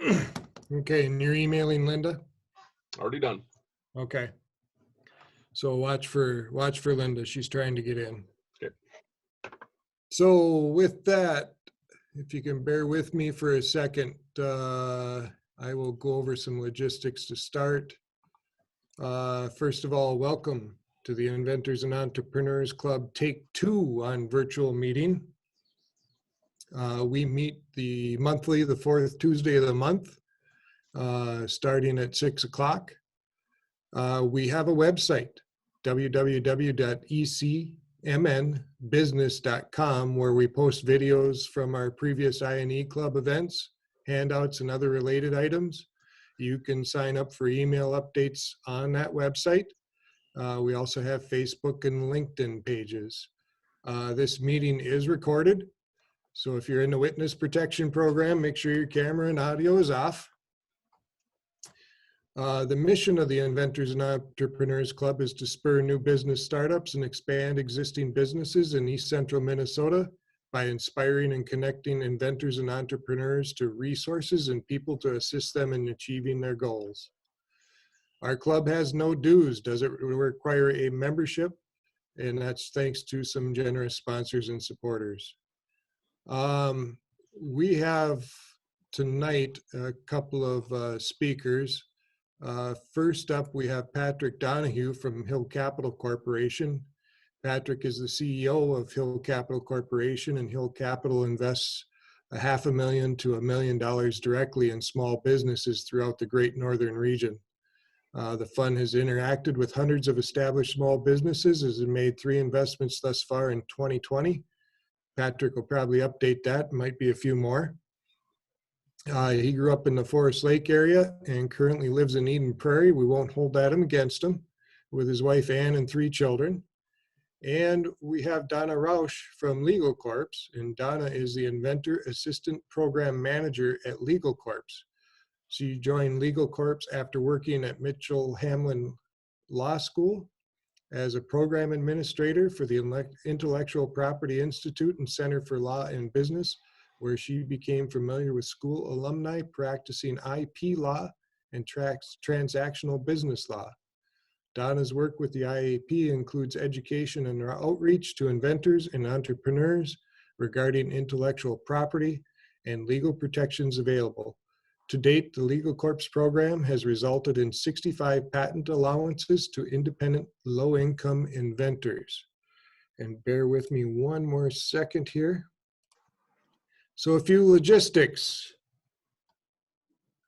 Okay, and you're emailing Linda? Already done. Okay. So watch for Linda. She's trying to get in. Okay. So with that, if you can bear with me for a second, I will go over some logistics to start. First of all, welcome to the Inventors and Entrepreneurs Club Take 2 on virtual meeting. We meet the fourth Tuesday of the month, starting at 6 o'clock. We have a website, www.ecmnbusiness.com, where we post videos from our previous I&E Club events, handouts, and other related items. You can sign up for email updates on that website. We also have Facebook and LinkedIn pages. This meeting is recorded, so if you're in the witness protection program, make sure your camera and audio is off. The mission of the Inventors and Entrepreneurs Club is to spur new business startups and expand existing businesses in East Central Minnesota by inspiring and connecting inventors and entrepreneurs to resources and people to assist them in achieving their goals. Our club has no dues, doesn't require a membership, and that's thanks to some generous sponsors and supporters. We have tonight a couple of speakers. First up, we have Patrick Donahue from Hill Capital Corporation. Patrick is the CEO of Hill Capital Corporation, and Hill Capital invests $500,000 to $1 million directly in small businesses throughout the Great Northern Region. The fund has interacted with hundreds of established small businesses, as it made 3 investments thus far in 2020. Patrick will probably update that, might be a few more. He grew up in the Forest Lake area and currently lives in Eden Prairie. We won't hold that against him, with his wife Ann and 3 children. And we have Donna Rausch from Legal Corps, and Donna is the Inventor Assistant Program Manager at Legal Corps. She joined Legal Corps after working at Mitchell Hamlin Law School as a program administrator for the Intellectual Property Institute and Center for Law and Business, where she became familiar with school alumni practicing IP law and transactional business law. Donna's work with the IAP includes education and outreach to inventors and entrepreneurs regarding intellectual property and legal protections available. To date, the Legal Corps program has resulted in 65 patent allowances to independent low-income inventors. And bear with me one more second here. So a few logistics.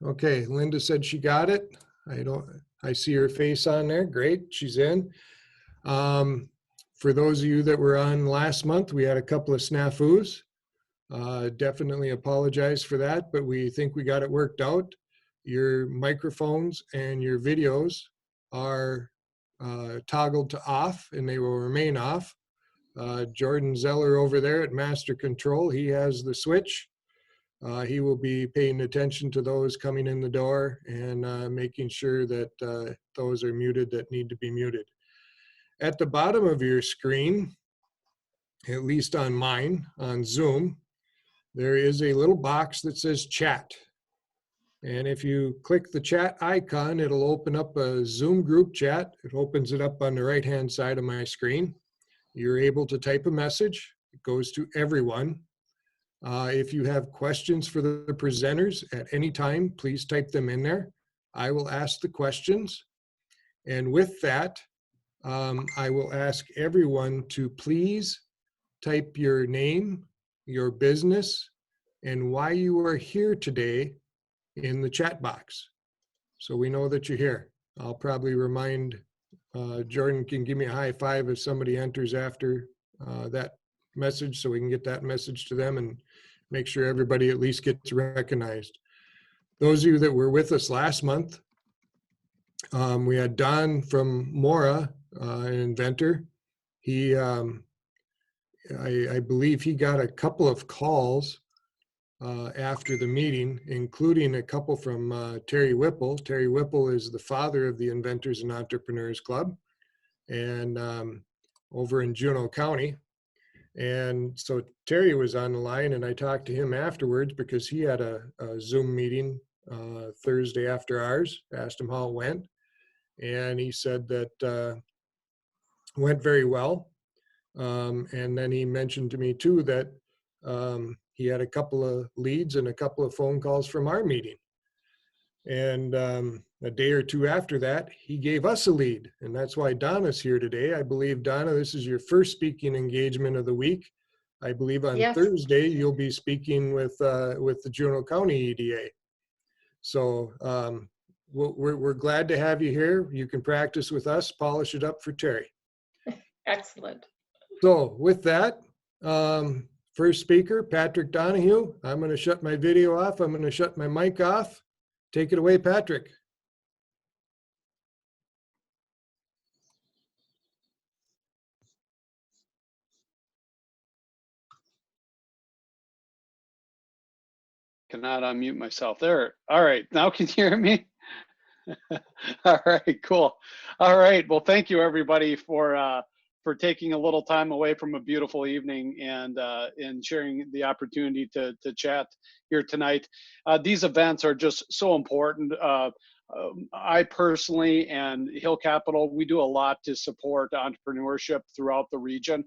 Okay, Linda said she got it. I see her face on there. Great, she's in. For those of you that were on last month, we had a couple of snafus. Definitely apologize for that, but we think we got it worked out. Your microphones and your videos are toggled to off, and they will remain off. Jordan Zeller over there at Master Control, he has the switch. He will be paying attention to those coming in the door and making sure that those are muted that need to be muted. At the bottom of your screen, at least on mine, on Zoom, there is a little box that says chat. And if you click the chat icon, it'll open up a Zoom group chat. It opens it up on the right-hand side of my screen. You're able to type a message. It goes to everyone. If you have questions for the presenters at any time, please type them in there. I will ask the questions. And with that, I will ask everyone to please type your name, your business, and why you are here today in the chat box, so we know that you're here. I'll probably remind, Jordan can give me a high five if somebody enters after that message, so we can get that message to them and make sure everybody at least gets recognized. Those of you that were with us last month, we had Don from Mora, an inventor. He, I believe he got a couple of calls after the meeting, including a couple from Terry Whipple. Terry Whipple is the father of the Inventors and Entrepreneurs Club, and over in Juneau County. And so Terry was on the line, and I talked to him afterwards because he had a Zoom meeting Thursday after ours. Asked him how it went, and he said that went very well. And then he mentioned to me too that he had a couple of leads and a couple of phone calls from our meeting. And a day or two after that, he gave us a lead. And that's why Donna's here today. I believe, Donna, this is your first speaking engagement of the week. I believe on Yes. Thursday, you'll be speaking with the Juneau County EDA. So we're glad to have you here. You can practice with us, polish it up for Terry. Excellent. So with that, first speaker, Patrick Donahue. I'm going to shut my video off. I'm going to shut my mic off. Take it away, Patrick. Cannot unmute myself there. All right, now can you hear me? All right, cool. All right, well, thank you everybody for taking a little time away from a beautiful evening and sharing the opportunity to chat here tonight. These events are just so important. I personally and Hill Capital, we do a lot to support entrepreneurship throughout the region,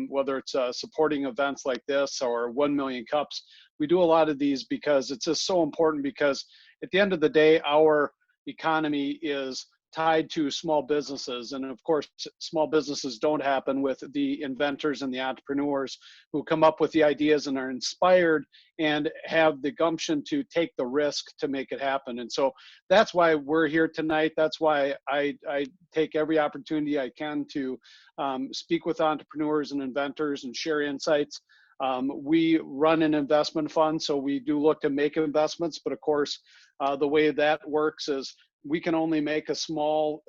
whether it's supporting events like this or 1 Million Cups. We do a lot of these because it's just so important, because at the end of the day, our economy is tied to small businesses. And of course, small businesses don't happen with the inventors and the entrepreneurs who come up with the ideas and are inspired and have the gumption to take the risk to make it happen. And so that's why we're here tonight. That's why I take every opportunity I can to speak with entrepreneurs and inventors and share insights. We run an investment fund, so we do look to make investments, but of course, the way that works is we can only make a small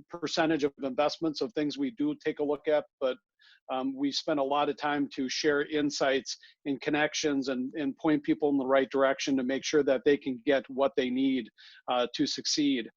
percentage of investments of things we do take a look at, but we spend a lot of time to share insights and connections and point people in the right direction to make sure that they can get what they need to succeed.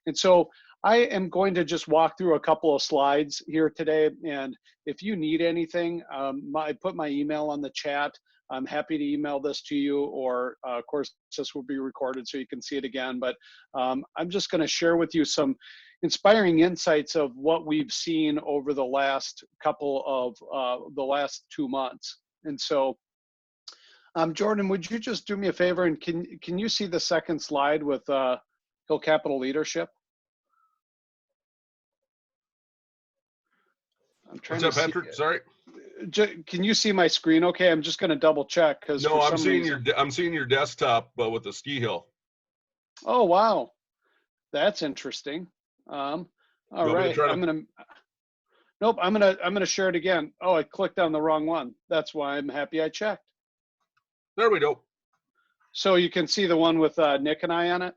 And so I am going to just walk through a couple of slides here today. And if you need anything, I put my email on the chat. I'm happy to email this to you, or of course, this will be recorded so you can see it again. But I'm just going to share with you some inspiring insights of what we've seen over the last couple of the last 2 months. And so, Jordan, would you just do me a favor, and can you see the second slide with Hill Capital Leadership? I'm trying What's to up, Patrick? Sorry. Can you see my screen? Okay, I'm just going to double check because no, I'm seeing your desktop, but with the ski hill. Oh wow, that's interesting. All right, Nope, I'm gonna share it again. Oh, I clicked on the wrong one. That's why I'm happy I checked. There we go. So you can see the one with Nick and I on it.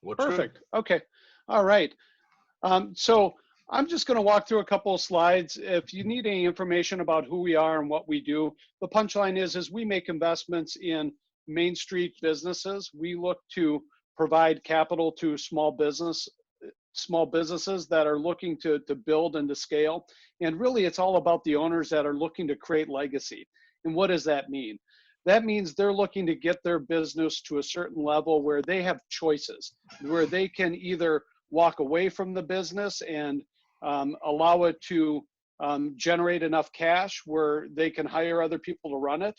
Looks perfect. Good. Okay. All right. So I'm just going to walk through a couple of slides. If you need any information about who we are and what we do, the punchline is we make investments in Main Street businesses. We look to provide capital to small businesses that are looking to build and to scale. And really, it's all about the owners that are looking to create legacy. And what does that mean? That means they're looking to get their business to a certain level where they have choices, where they can either walk away from the business and allow it to generate enough cash where they can hire other people to run it.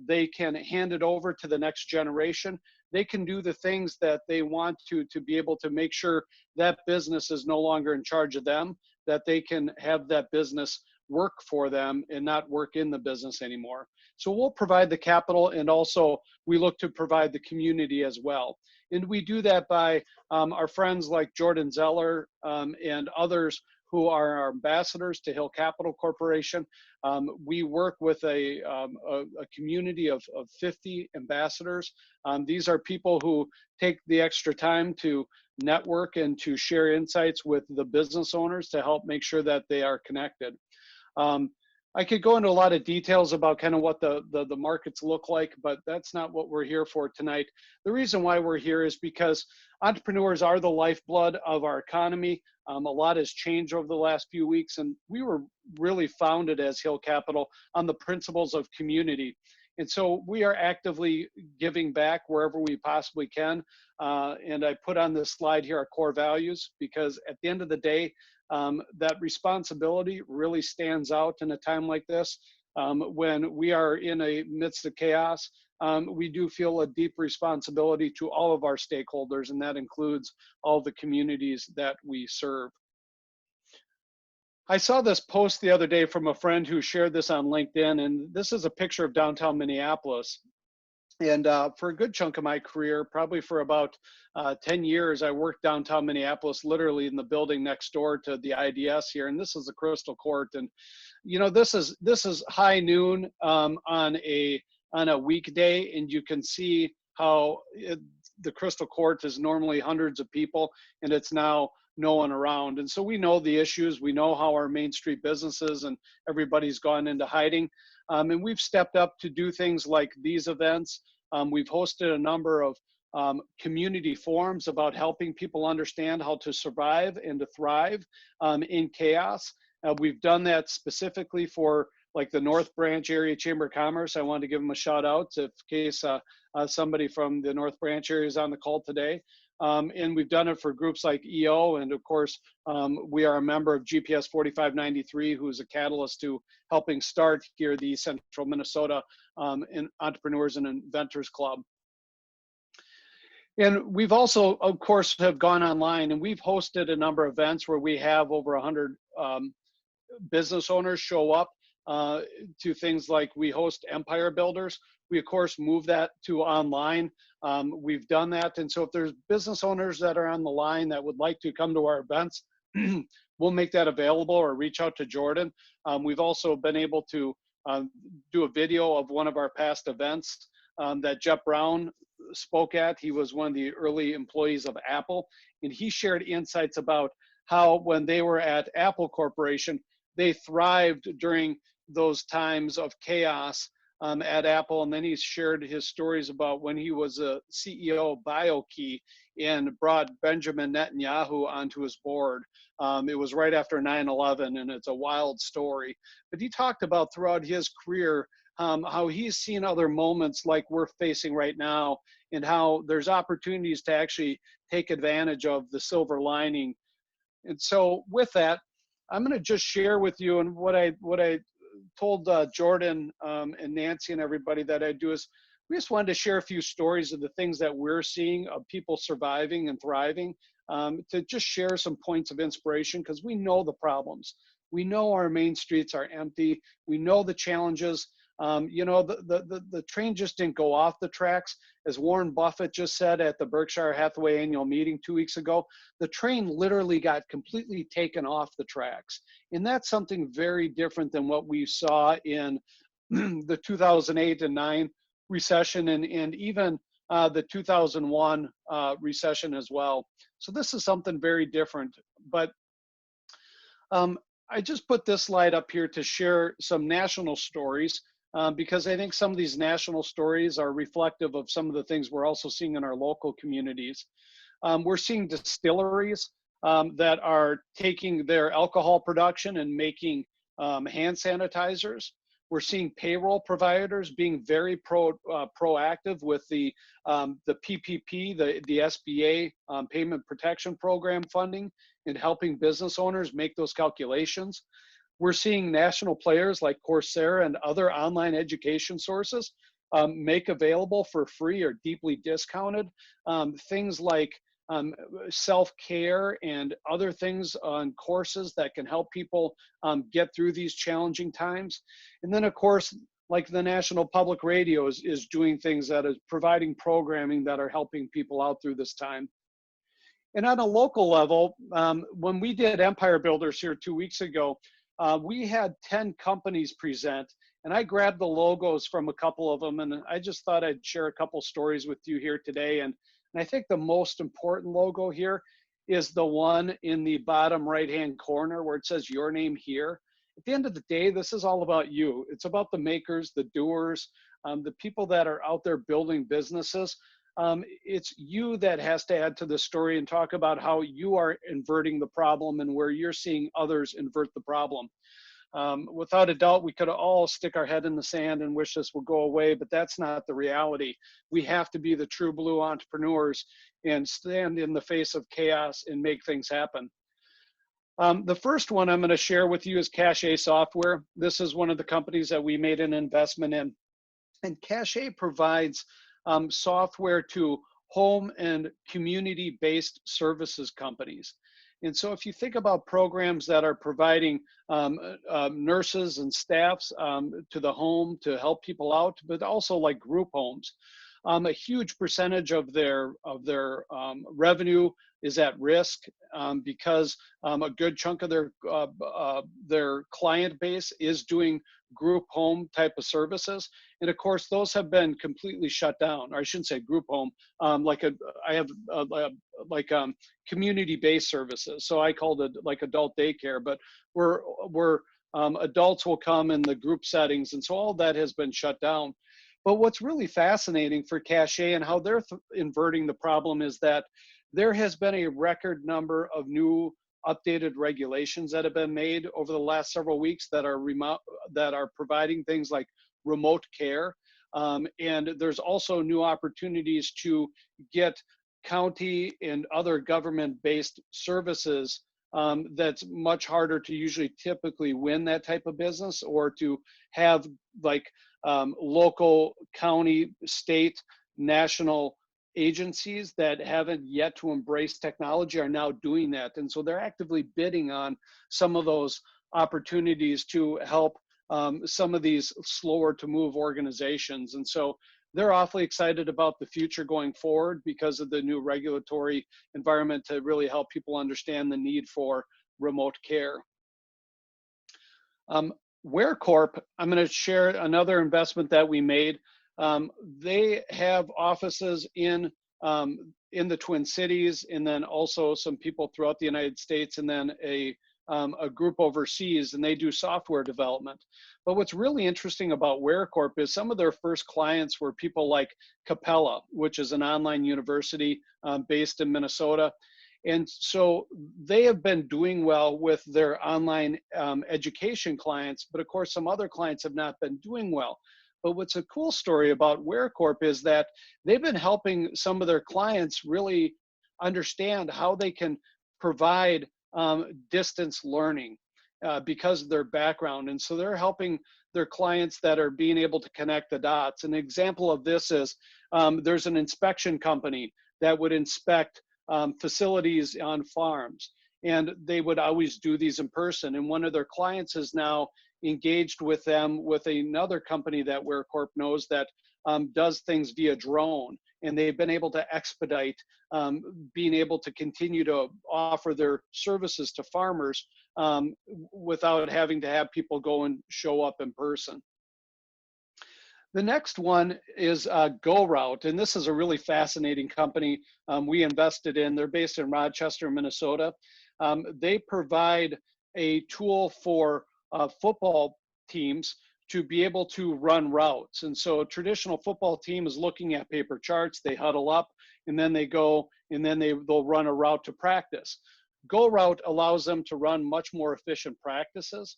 They can hand it over to the next generation. They can do the things that they want to be able to make sure that business is no longer in charge of them, that they can have that business work for them and not work in the business anymore. So we'll provide the capital, and also we look to provide the community as well. And we do that by our friends like Jordan Zeller and others who are our ambassadors to Hill Capital Corporation. We work with a community of 50 ambassadors. These are people who take the extra time to network and to share insights with the business owners to help make sure that they are connected. I could go into a lot of details about kind of what the markets look like, but that's not what we're here for tonight. The reason why we're here is because entrepreneurs are the lifeblood of our economy. A lot has changed over the last few weeks, and we were really founded as Hill Capital on the principles of community. And so we are actively giving back wherever we possibly can. And I put on this slide here our core values, because at the end of the day, that responsibility really stands out in a time like this. When we are in a midst of chaos, we do feel a deep responsibility to all of our stakeholders, and that includes all the communities that we serve. I saw this post the other day from a friend who shared this on LinkedIn, and this is a picture of downtown Minneapolis. And for a good chunk of my career, probably for about 10 years, I worked downtown Minneapolis, literally in the building next door to the IDS here. And this is the Crystal Court. And, you know, this is high noon on a weekday, and you can see how the Crystal Court is normally hundreds of people, and it's now no one around. And so we know the issues. We know how our Main Street businesses and everybody's gone into hiding. And we've stepped up to do things like these events. We've hosted a number of community forums about helping people understand how to survive and to thrive in chaos. We've done that specifically for like the North Branch Area Chamber of Commerce. I wanted to give them a shout out in case somebody from the North Branch area is on the call today. And we've done it for groups like EO, and of course, we are a member of GPS 4593, who is a catalyst to helping start here the Central Minnesota Entrepreneurs and Inventors Club. And we've also, of course, have gone online, and we've hosted a number of events where we have over 100 business owners show up to things like we host Empire Builders. We, of course, move that to online. We've done that. And so if there's business owners that are on the line that would like to come to our events, we'll make that available or reach out to Jordan. We've also been able to do a video of one of our past events that Jeff Brown spoke at. He was one of the early employees of Apple, and he shared insights about how when they were at Apple Corporation, they thrived during those times of chaos at Apple. And then he shared his stories about when he was a CEO of BioKey and brought Benjamin Netanyahu onto his board. It was right after 9/11, and it's a wild story. But he talked about throughout his career how he's seen other moments like we're facing right now, and how there's opportunities to actually take advantage of the silver lining. And so with that, I'm going to just share with you, and what I told Jordan and Nancy and everybody that I do is, we just wanted to share a few stories of the things that we're seeing of people surviving and thriving, to just share some points of inspiration, because we know the problems. We know our main streets are empty. We know the challenges. You know, the train just didn't go off the tracks. As Warren Buffett just said at the Berkshire Hathaway annual meeting 2 weeks ago, the train literally got completely taken off the tracks. And that's something very different than what we saw in the 2008 and 9 recession, and even the 2001 recession as well. So this is something very different. But I just put this slide up here to share some national stories, because I think some of these national stories are reflective of some of the things we're also seeing in our local communities. We're seeing distilleries that are taking their alcohol production and making hand sanitizers. We're seeing payroll providers being very proactive with the PPP, the SBA Payment Protection Program funding, and helping business owners make those calculations. We're seeing national players like Coursera and other online education sources make available for free or deeply discounted things like self-care and other things on courses that can help people get through these challenging times. And then, of course, like the National Public Radio is doing things that is providing programming that are helping people out through this time. And on a local level, when we did Empire Builders here 2 weeks ago, we had 10 companies present, and I grabbed the logos from a couple of them, and I just thought I'd share a couple stories with you here today. And I think the most important logo here is the one in the bottom right-hand corner where it says your name here. At the end of the day, this is all about you. It's about the makers, the doers, the people that are out there building businesses. It's you that has to add to the story and talk about how you are inverting the problem and where you're seeing others invert the problem. Without a doubt, we could all stick our head in the sand and wish this would go away, but that's not the reality. We have to be the true blue entrepreneurs and stand in the face of chaos and make things happen. The first one I'm going to share with you is Cache Software. This is one of the companies that we made an investment in. And Cache provides software to home and community-based services companies. And so if you think about programs that are providing nurses and staffs to the home to help people out, but also like group homes, a huge percentage of their revenue is at risk because a good chunk of their client base is doing group home type of services, and of course those have been completely shut down. Or I shouldn't say group home, community-based services. So I called it like adult daycare, but we're adults will come in the group settings, and so all that has been shut down. But what's really fascinating for Cache and how they're inverting the problem is that there has been a record number of new updated regulations that have been made over the last several weeks that are providing things like remote care. And there's also new opportunities to get county and other government-based services that's much harder to usually typically win that type of business, or to have like local, county, state, national agencies that haven't yet to embrace technology are now doing that. And so they're actively bidding on some of those opportunities to help some of these slower to move organizations. And so they're awfully excited about the future going forward because of the new regulatory environment to really help people understand the need for remote care. WareCorp, I'm going to share another investment that we made. They have offices in the Twin Cities, and then also some people throughout the United States, and then a group overseas, and they do software development. But what's really interesting about WareCorp is some of their first clients were people like Capella, which is an online university based in Minnesota. And so they have been doing well with their online education clients, but of course some other clients have not been doing well. But what's a cool story about WareCorp is that they've been helping some of their clients really understand how they can provide distance learning because of their background. And so they're helping their clients that are being able to connect the dots. An example of this is there's an inspection company that would inspect facilities on farms, and they would always do these in person. And one of their clients is now engaged with them with another company that WareCorp knows that does things via drone, and they've been able to expedite being able to continue to offer their services to farmers without having to have people go and show up in person. The next one is GoRoute, and this is a really fascinating company we invested in. They're based in Rochester, Minnesota. They provide a tool for football teams to be able to run routes. And so a traditional football team is looking at paper charts, they huddle up, and then they go, and then they'll run a route to practice. GoRoute allows them to run much more efficient practices.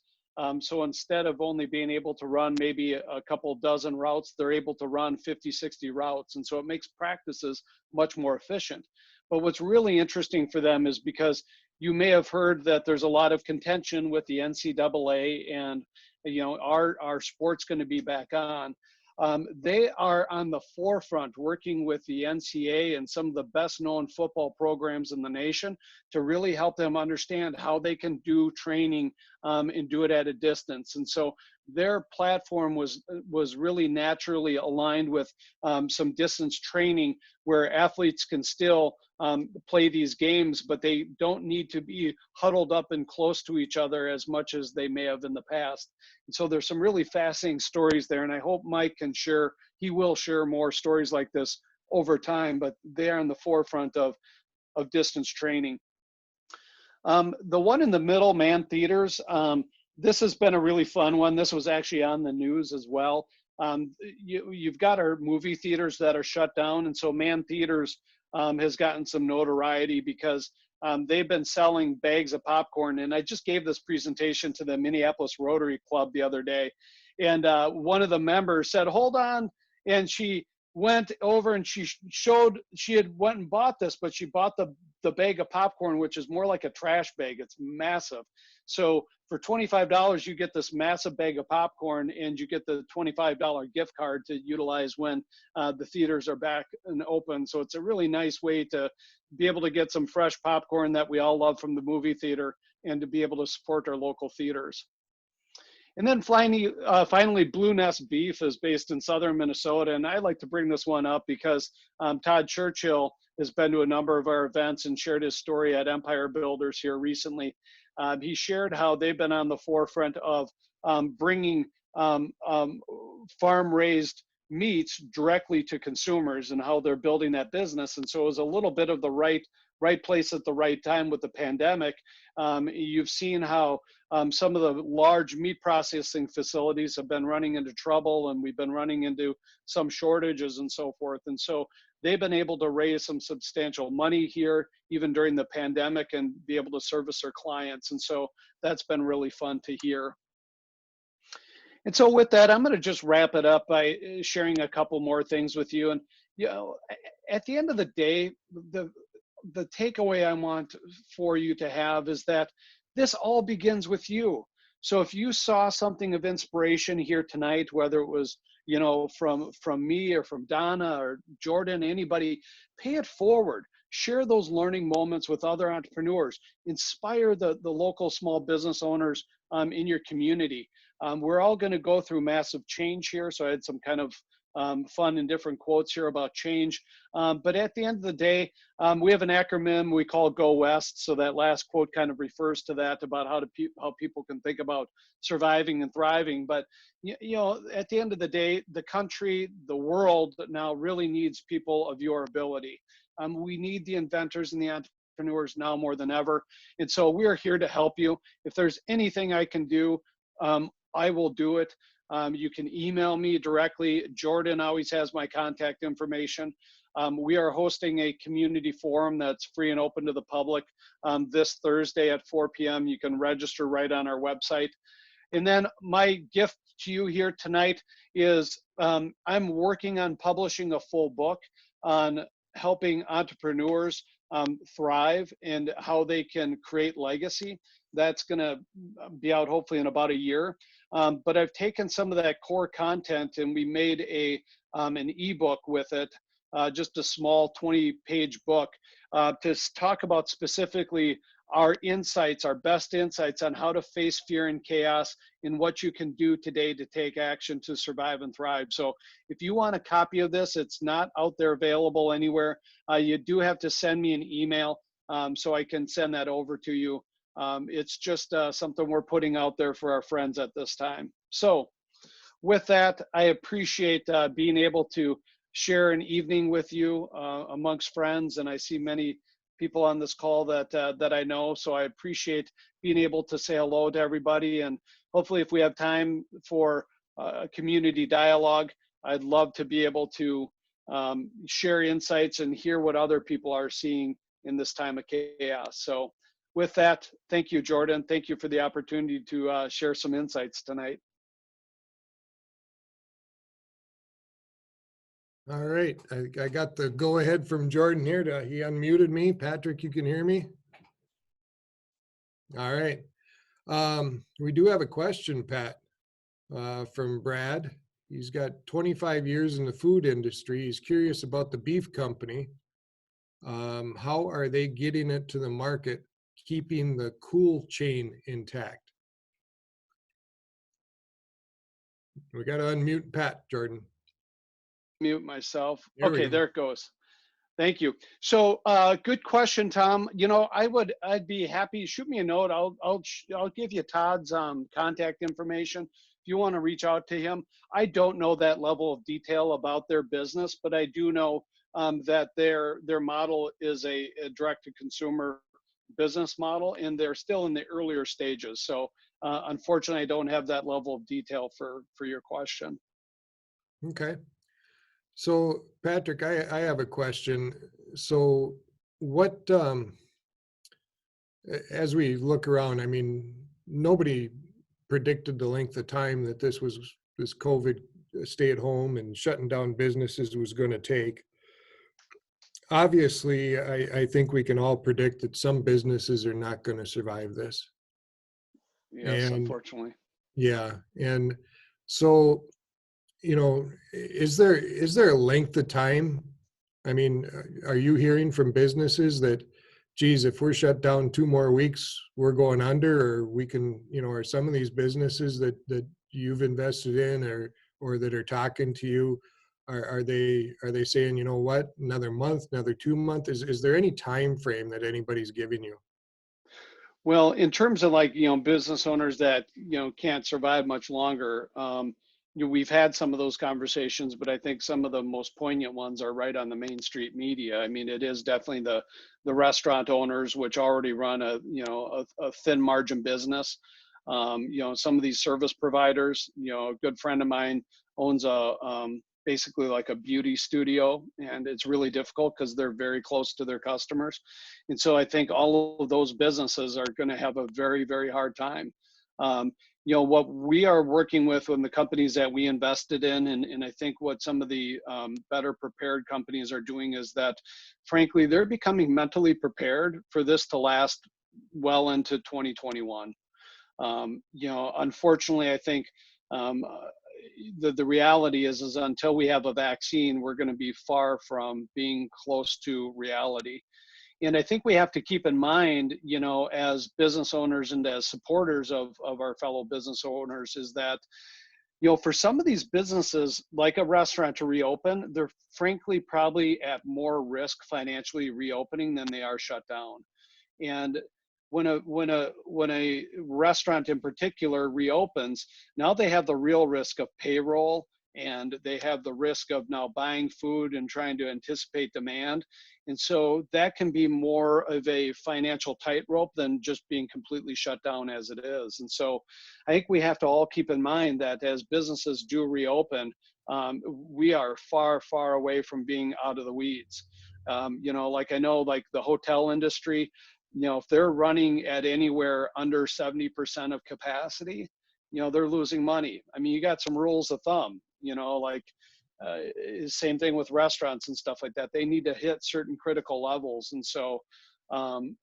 So instead of only being able to run maybe a couple dozen routes, they're able to run 50, 60 routes. And so it makes practices much more efficient. But what's really interesting for them is because you may have heard that there's a lot of contention with the NCAA and, you know, our sport's going to be back on. They are on the forefront working with the NCAA and some of the best known football programs in the nation to really help them understand how they can do training and do it at a distance. And so their platform was really naturally aligned with some distance training where athletes can still play these games, but they don't need to be huddled up and close to each other as much as they may have in the past. And so there's some really fascinating stories there, and I hope Mike can share, he will share more stories like this over time, but they are in the forefront of distance training. The one in the middle, Man Theaters, this has been a really fun one. This was actually on the news as well. You've got our movie theaters that are shut down, and so Man Theaters has gotten some notoriety because they've been selling bags of popcorn. And I just gave this presentation to the Minneapolis Rotary Club the other day. And one of the members said, hold on. And she went over and she showed, she had went and bought this, but she bought the bag of popcorn, which is more like a trash bag. It's massive. So for $25, you get this massive bag of popcorn, and you get the $25 gift card to utilize when the theaters are back and open. So it's a really nice way to be able to get some fresh popcorn that we all love from the movie theater, and to be able to support our local theaters. And then finally, Blue Nest Beef is based in southern Minnesota. And I like to bring this one up because Todd Churchill has been to a number of our events and shared his story at Empire Builders here recently. He shared how they've been on the forefront of bringing farm-raised meats directly to consumers, and how they're building that business. And so it was a little bit of the right place at the right time with the pandemic. You've seen how some of the large meat processing facilities have been running into trouble, and we've been running into some shortages and so forth. And so they've been able to raise some substantial money here, even during the pandemic, and be able to service their clients. And so that's been really fun to hear. And so with that, I'm going to just wrap it up by sharing a couple more things with you. And, you know, at the end of the day, the takeaway I want for you to have is that this all begins with you. So if you saw something of inspiration here tonight, whether it was, you know, from me or from Donna or Jordan, anybody, pay it forward. Share those learning moments with other entrepreneurs. Inspire the local small business owners in your community. We're all going to go through massive change here. So I had some kind of fun and different quotes here about change. But at the end of the day, we have an acronym we call Go West. So that last quote kind of refers to that, about how people can think about surviving and thriving. But you know, at the end of the day, the country, the world now really needs people of your ability. We need the inventors and the entrepreneurs now more than ever. And so we are here to help you. If there's anything I can do, I will do it. You can email me directly. Jordan always has my contact information. We are hosting a community forum that's free and open to the public this Thursday at 4 p.m. You can register right on our website. And then my gift to you here tonight is I'm working on publishing a full book on helping entrepreneurs thrive and how they can create legacy. That's going to be out hopefully in about a year. But I've taken some of that core content and we made an ebook with it, just a small 20-page book to talk about specifically our insights, our best insights on how to face fear and chaos, and what you can do today to take action to survive and thrive. So if you want a copy of this, it's not out there available anywhere. You do have to send me an email so I can send that over to you. It's just something we're putting out there for our friends at this time. So with that, I appreciate being able to share an evening with you amongst friends. And I see many people on this call that I know. So I appreciate being able to say hello to everybody. And hopefully if we have time for a community dialogue, I'd love to be able to share insights and hear what other people are seeing in this time of chaos. So with that, thank you, Jordan. Thank you for the opportunity to share some insights tonight. All right, I got the go ahead from Jordan here. He unmuted me. Patrick, you can hear me? All right. We do have a question, Pat, from Brad. He's got 25 years in the food industry. He's curious about the beef company. How are they getting it to the market, keeping the cool chain intact? We got to unmute Pat, Jordan. Mute myself. There we Okay, go. there it goes. Thank you. So good question, Tom. You know, I'd be happy. Shoot me a note. I'll give you Todd's contact information if you want to reach out to him. I don't know that level of detail about their business, but I do know that their model is a direct-to-consumer business model, and they're still in the earlier stages. So unfortunately, I don't have that level of detail for your question. Okay. So Patrick, I have a question. So what as we look around, I mean, nobody predicted the length of time that this COVID stay at home and shutting down businesses was going to take. Obviously, I think we can all predict that some businesses are not going to survive this. Yes, And unfortunately. yeah, and so, is there a length of time? I mean, are you hearing from businesses that, geez, if we're shut down 2 more weeks, we're going under, or we can, are some of these businesses that you've invested in or that are talking to you, are they saying, you know what, another month, another 2 months? Is there any time frame that anybody's giving you? Well, in terms of like, business owners that, can't survive much longer, we've had some of those conversations, but I think some of the most poignant ones are right on the Main Street media. I mean, it is definitely the restaurant owners, which already run a thin margin business. Some of these service providers, a good friend of mine owns basically like a beauty studio, and it's really difficult because they're very close to their customers. And so I think all of those businesses are going to have a very, very hard time. What we are working with in the companies that we invested in, and I think what some of the better prepared companies are doing is that, frankly, they're becoming mentally prepared for this to last well into 2021. Unfortunately, I think the reality is until we have a vaccine, we're going to be far from being close to reality. And I think we have to keep in mind, as business owners and as supporters of our fellow business owners, is that, for some of these businesses, like a restaurant to reopen, they're frankly probably at more risk financially reopening than they are shut down. And when a restaurant in particular reopens, now they have the real risk of payroll, and they have the risk of now buying food and trying to anticipate demand. And so that can be more of a financial tightrope than just being completely shut down as it is. And so I think we have to all keep in mind that as businesses do reopen, we are far, far away from being out of the weeds. Like I know, like the hotel industry, if they're running at anywhere under 70% of capacity, they're losing money. I mean, you got some rules of thumb, like same thing with restaurants and stuff like that. They need to hit certain critical levels. And so I'm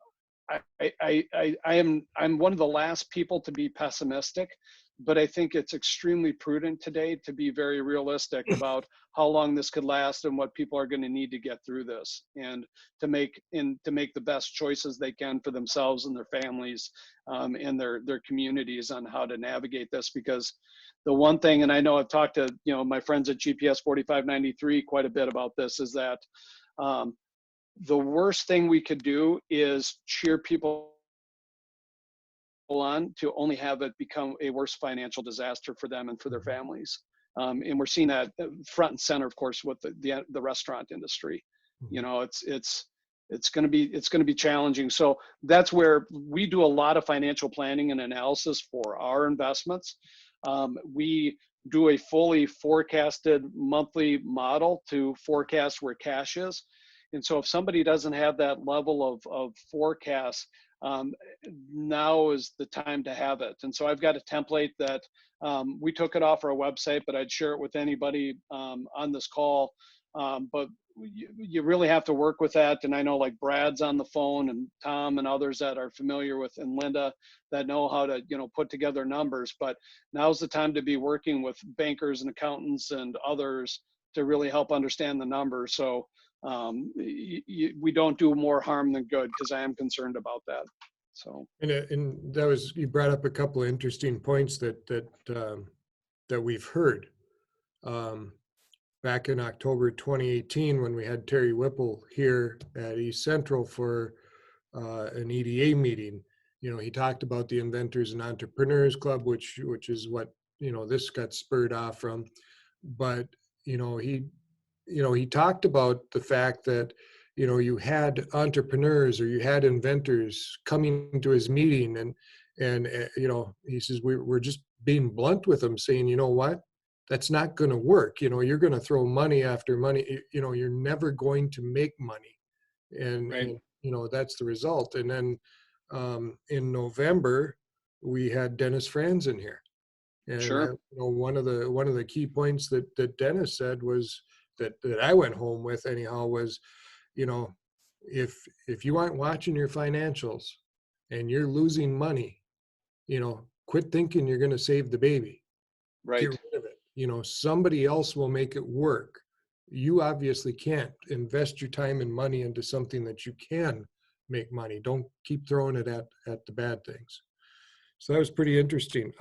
one of the last people to be pessimistic, but I think it's extremely prudent today to be very realistic about how long this could last and what people are going to need to get through this, and to make the best choices they can for themselves and their families, and their communities on how to navigate this. Because the one thing, and I know I've talked to my friends at GPS 4593 quite a bit about this, is that the worst thing we could do is cheer people on to only have it become a worse financial disaster for them and for their families. And we're seeing that front and center, of course, with the restaurant industry. It's going to be challenging. So that's where we do a lot of financial planning and analysis for our investments. We do a fully forecasted monthly model to forecast where cash is. And so if somebody doesn't have that level of forecast, now is the time to have it. And so I've got a template that we took it off our website, but I'd share it with anybody on this call. But you really have to work with that. And I know like Brad's on the phone, and Tom and others that are familiar with, and Linda, that know how to, put together numbers. But now's the time to be working with bankers and accountants and others to really help understand the numbers. So we don't do more harm than good, because I am concerned about that. So, and that was, you brought up a couple of interesting points that we've heard. Back in October 2018, when we had Terry Whipple here at East Central for an EDA meeting, he talked about the Inventors and Entrepreneurs Club, which is what this got spurred off from. But he talked about the fact that you had entrepreneurs or you had inventors coming to his meeting, and he says we're just being blunt with them, saying, you know what, that's not going to work. You're going to throw money after money. You're never going to make money, and, right. and that's the result. And then in November, we had Dennis Franz in here. And Sure. one of the key points that Dennis said was that I went home with anyhow was, you know, if you aren't watching your financials and you're losing money, quit thinking you're going to save the baby. Get Right. rid of it. Somebody else will make it work. You obviously can't. Invest your time and money into something that you can make money. Don't keep throwing it at the bad things. So that was pretty interesting.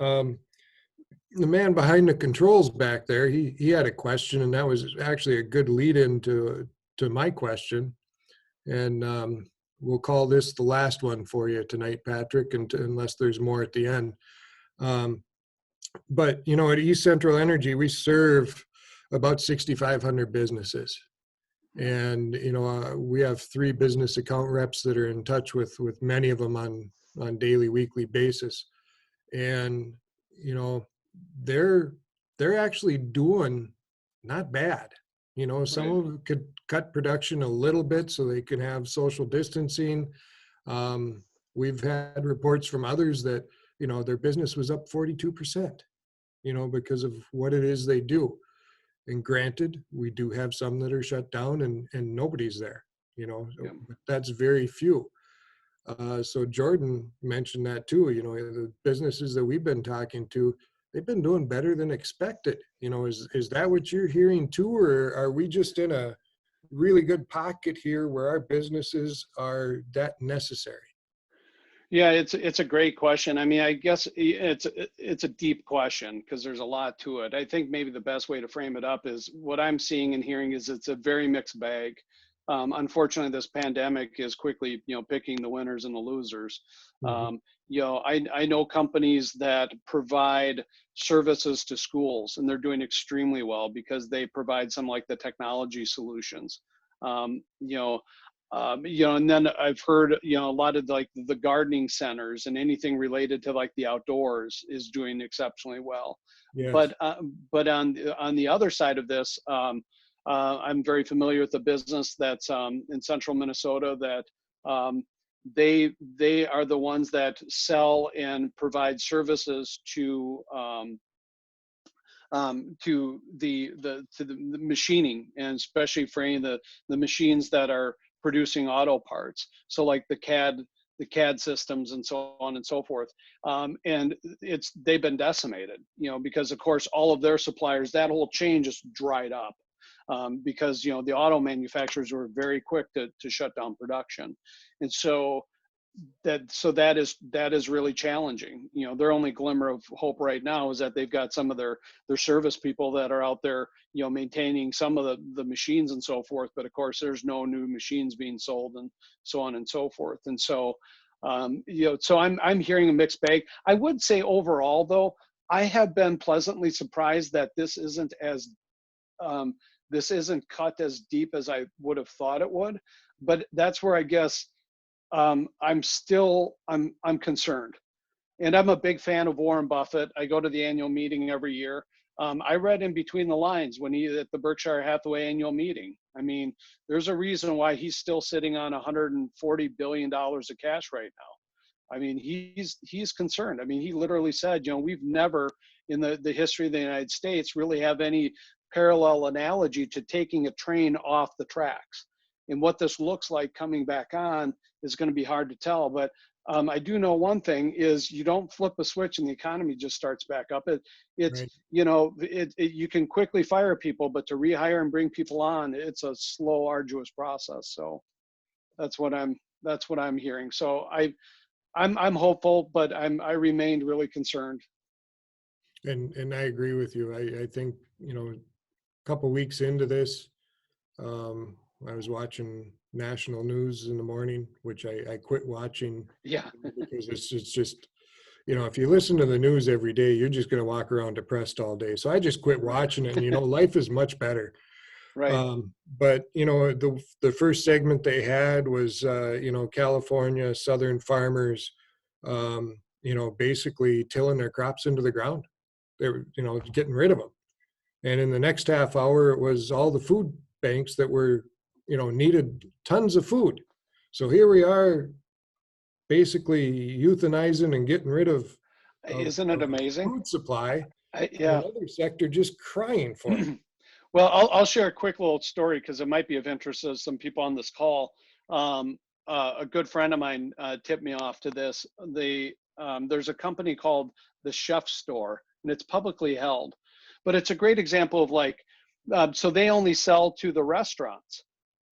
The man behind the controls back there, he had a question, and that was actually a good lead into my question. And we'll call this the last one for you tonight, Patrick, unless there's more at the end. But at East Central Energy, we serve about 6,500 businesses. And we have 3 business account reps that are in touch with many of them on daily, weekly basis. And they're actually doing not bad. Some Right. of them could cut production a little bit so they can have social distancing. We've had reports from others that their business was up 42%, because of what it is they do. And granted, we do have some that are shut down and nobody's there, Yeah. but that's very few. So Jordan mentioned that too, the businesses that we've been talking to, they've been doing better than expected. Is that what you're hearing too, or are we just in a really good pocket here where our businesses are that necessary? Yeah, it's a great question. I mean, I guess it's a deep question because there's a lot to it. I think maybe the best way to frame it up is what I'm seeing and hearing is it's a very mixed bag. Unfortunately, this pandemic is quickly, picking the winners and the losers. Mhm. I know companies that provide services to schools, and they're doing extremely well because they provide some like the technology solutions. Um, you know, and then I've heard, a lot of like the gardening centers and anything related to like the outdoors is doing exceptionally well. Yes. But on the other side of this, I'm very familiar with the business that's in central Minnesota that they are the ones that sell and provide services to the machining, and especially for any of the machines that are producing auto parts. So like the CAD systems and so on and so forth. And they've been decimated, because of course all of their suppliers, that whole chain just dried up. Because the auto manufacturers were very quick to shut down production, and so that is really challenging. Their only glimmer of hope right now is that they've got some of their service people that are out there, maintaining some of the machines and so forth. But of course, there's no new machines being sold and so on and so forth. And so, so I'm hearing a mixed bag. I would say overall, though, I have been pleasantly surprised that this isn't cut as deep as I would have thought it would. But that's where I guess I'm concerned. And I'm a big fan of Warren Buffett. I go to the annual meeting every year. I read in between the lines when he at the Berkshire Hathaway annual meeting. I mean, there's a reason why he's still sitting on $140 billion of cash right now. I mean, he's concerned. I mean, he literally said, we've never in the history of the United States really have any parallel analogy to taking a train off the tracks. And what this looks like coming back on is going to be hard to tell. But I do know one thing is you don't flip a switch and the economy just starts back up. It's, Right. You can quickly fire people, but to rehire and bring people on, it's a slow, arduous process. So that's what I'm hearing. So I'm hopeful, but I remained really concerned. And I agree with you. I think, a couple weeks into this, I was watching national news in the morning, which I quit watching Yeah. because it's just, if you listen to the news every day, you're just going to walk around depressed all day. So I just quit watching it, and, life is much better. Right. But, the first segment they had was, California, Southern farmers, basically tilling their crops into the ground. They were, getting rid of them. And in the next half hour, it was all the food banks that were, needed tons of food. So here we are basically euthanizing and getting rid of Isn't it amazing? food supply, and Yeah. another sector just crying for it. Well, I'll share a quick little story because it might be of interest to some people on this call. A good friend of mine tipped me off to this. There's a company called the Chef Store, and it's publicly held, but it's a great example of like, so they only sell to the restaurants.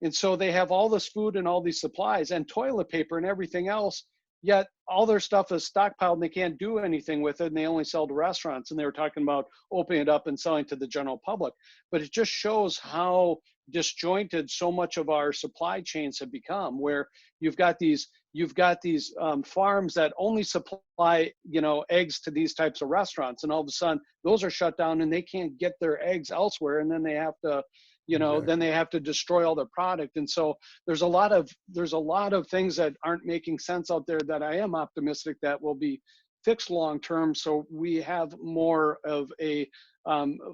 And so they have all this food and all these supplies and toilet paper and everything else, yet all their stuff is stockpiled and they can't do anything with it, and they only sell to restaurants. And they were talking about opening it up and selling to the general public. But it just shows how disjointed so much of our supply chains have become, where you've got these farms that only supply, you know, eggs to these types of restaurants, and all of a sudden those are shut down and they can't get their eggs elsewhere, and then they have to, you know, Exactly. then they have to destroy all their product. And so there's a lot of things that aren't making sense out there that I am optimistic that will be fixed long term, so we have more of a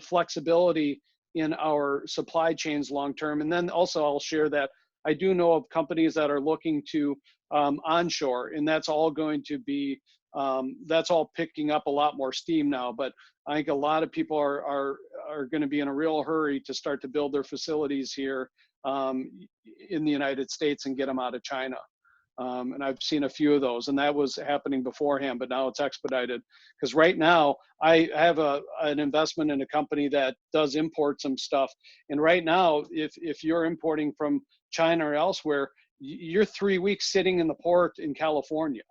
flexibility in our supply chains long term. And then also I'll share that I do know of companies that are looking to onshore, and that's all going to be that's all picking up a lot more steam now. But I think a lot of people are going to be in a real hurry to start to build their facilities here in the United States and get them out of China. And I've seen a few of those, and that was happening beforehand, but now it's expedited. Because right now I have an investment in a company that does import some stuff. And right now, if you're importing from China or elsewhere, you're 3 weeks sitting in the port in California.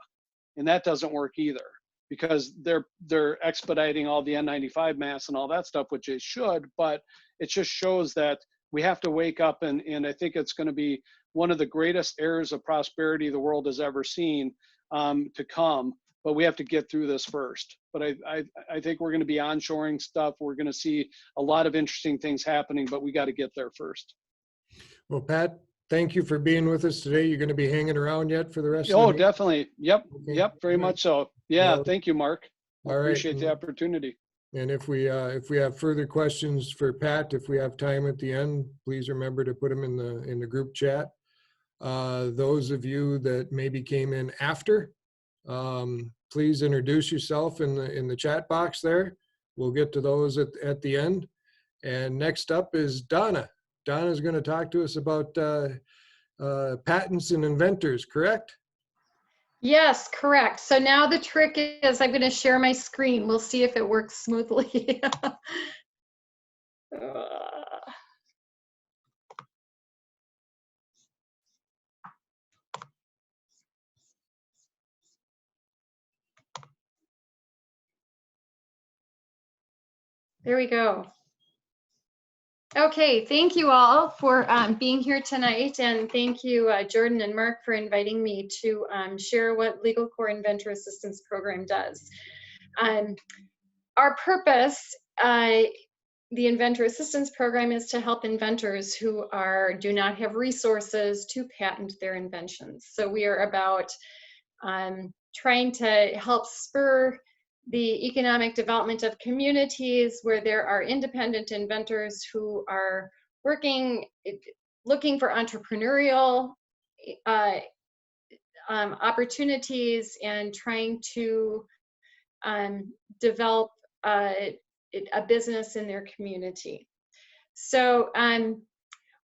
And that doesn't work either, because they're expediting all the N95 masks and all that stuff, which they should, but it just shows that we have to wake up, and I think it's going to be one of the greatest eras of prosperity the world has ever seen to come, but we have to get through this first. But I think we're going to be onshoring stuff. We're going to see a lot of interesting things happening, but we got to get there first. Well, Pat, thank you for being with us today. You're going to be hanging around yet for the rest of the Oh, meeting? definitely. Yep. Okay. Yep. Very All right. much so. Yeah. Well, Thank you, Mark. I all right. appreciate the opportunity. And if we have further questions for Pat, if we have time at the end, please remember to put them in the group chat. Those of you that maybe came in after, please introduce yourself in the chat box there. We'll get to those at the end. And next up is Donna. Donna's going to talk to us about patents and inventors, correct? Yes, correct. So now the trick is I'm going to share my screen. We'll see if it works smoothly. There we go. Okay, thank you all for being here tonight, and thank you, Jordan and Mark, for inviting me to share what Legal Core Inventor Assistance Program does. Our purpose, the Inventor Assistance Program, is to help inventors who do not have resources to patent their inventions. So we are about trying to help spur the economic development of communities where there are independent inventors who are looking for entrepreneurial opportunities and trying to develop a business in their community. So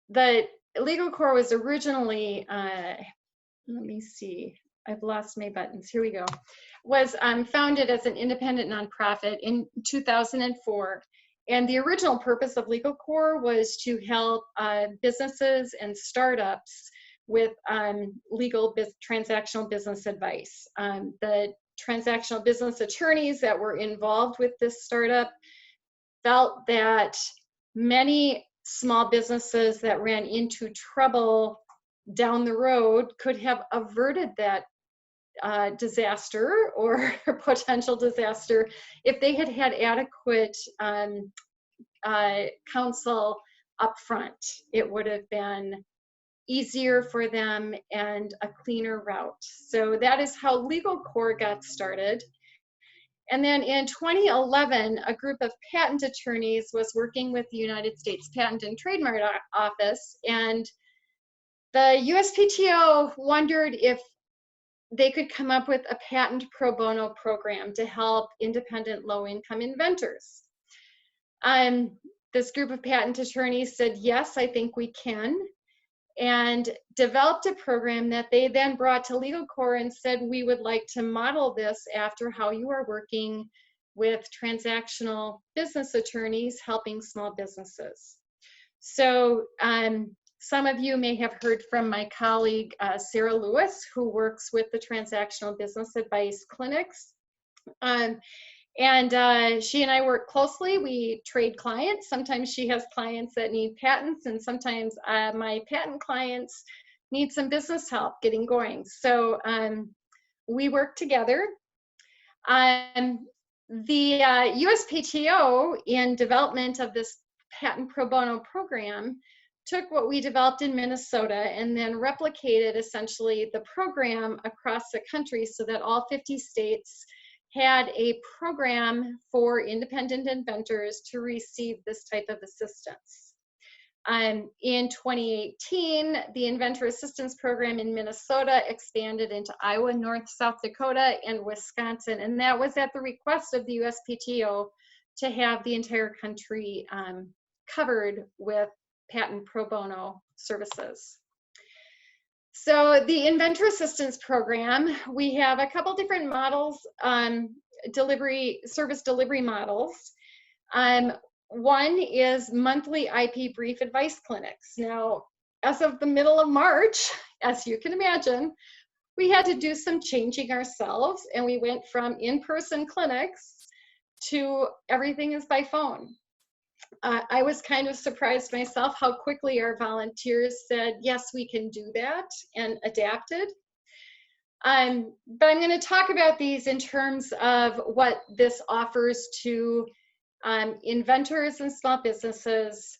the Legal Core was originally, let me see, I've lost my buttons, here we go, was founded as an independent nonprofit in 2004. And the original purpose of Legal Core was to help businesses and startups with legal transactional business advice. The transactional business attorneys that were involved with this startup felt that many small businesses that ran into trouble down the road could have averted that disaster or potential disaster if they had had adequate counsel up front. It would have been easier for them and a cleaner route. So that is how Legal Core got started. And then in 2011, a group of patent attorneys was working with the United States Patent and Trademark Office, and the USPTO wondered if they could come up with a patent pro bono program to help independent low-income inventors. This group of patent attorneys said, yes, I think we can, and developed a program that they then brought to Legal Corps and said, we would like to model this after how you are working with transactional business attorneys helping small businesses. So some of you may have heard from my colleague, Sarah Lewis, who works with the transactional business advice clinics. She and I work closely. We trade clients. Sometimes she has clients that need patents, and sometimes my patent clients need some business help getting going. So we work together. The USPTO, in development of this patent pro bono program, took what we developed in Minnesota and then replicated essentially the program across the country so that all 50 states had a program for independent inventors to receive this type of assistance. In 2018, the Inventor Assistance Program in Minnesota expanded into Iowa, North, South Dakota, and Wisconsin, and that was at the request of the USPTO to have the entire country covered with patent pro bono services. So the Inventor Assistance Program, we have a couple different models, service delivery models. One is monthly IP brief advice clinics. Now, as of the middle of March, as you can imagine, we had to do some changing ourselves, and we went from in-person clinics to everything is by phone. I was kind of surprised myself how quickly our volunteers said, yes, we can do that, and adapted. But I'm going to talk about these in terms of what this offers to inventors and small businesses,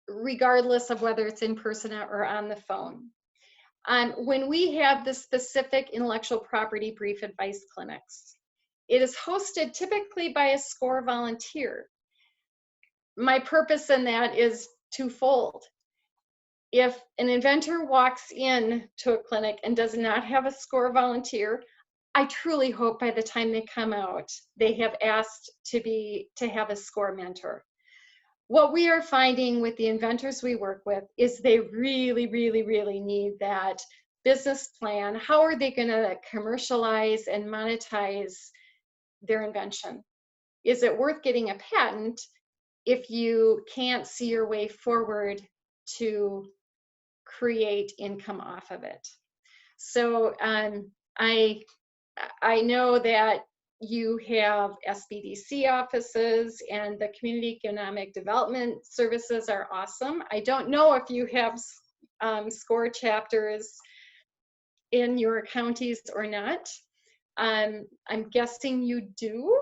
regardless of whether it's in person or on the phone. When we have the specific intellectual property brief advice clinics, it is hosted typically by a SCORE volunteer. My purpose in that is twofold. If an inventor walks in to a clinic and does not have a SCORE volunteer, I truly hope by the time they come out, they have asked to have a SCORE mentor. What we are finding with the inventors we work with is they really, really, really need that business plan. How are they going to commercialize and monetize their invention? Is it worth getting a patent if you can't see your way forward to create income off of it? So I know that you have SBDC offices, and the community economic development services are awesome. I don't know if you have SCORE chapters in your counties or not. I'm guessing you do.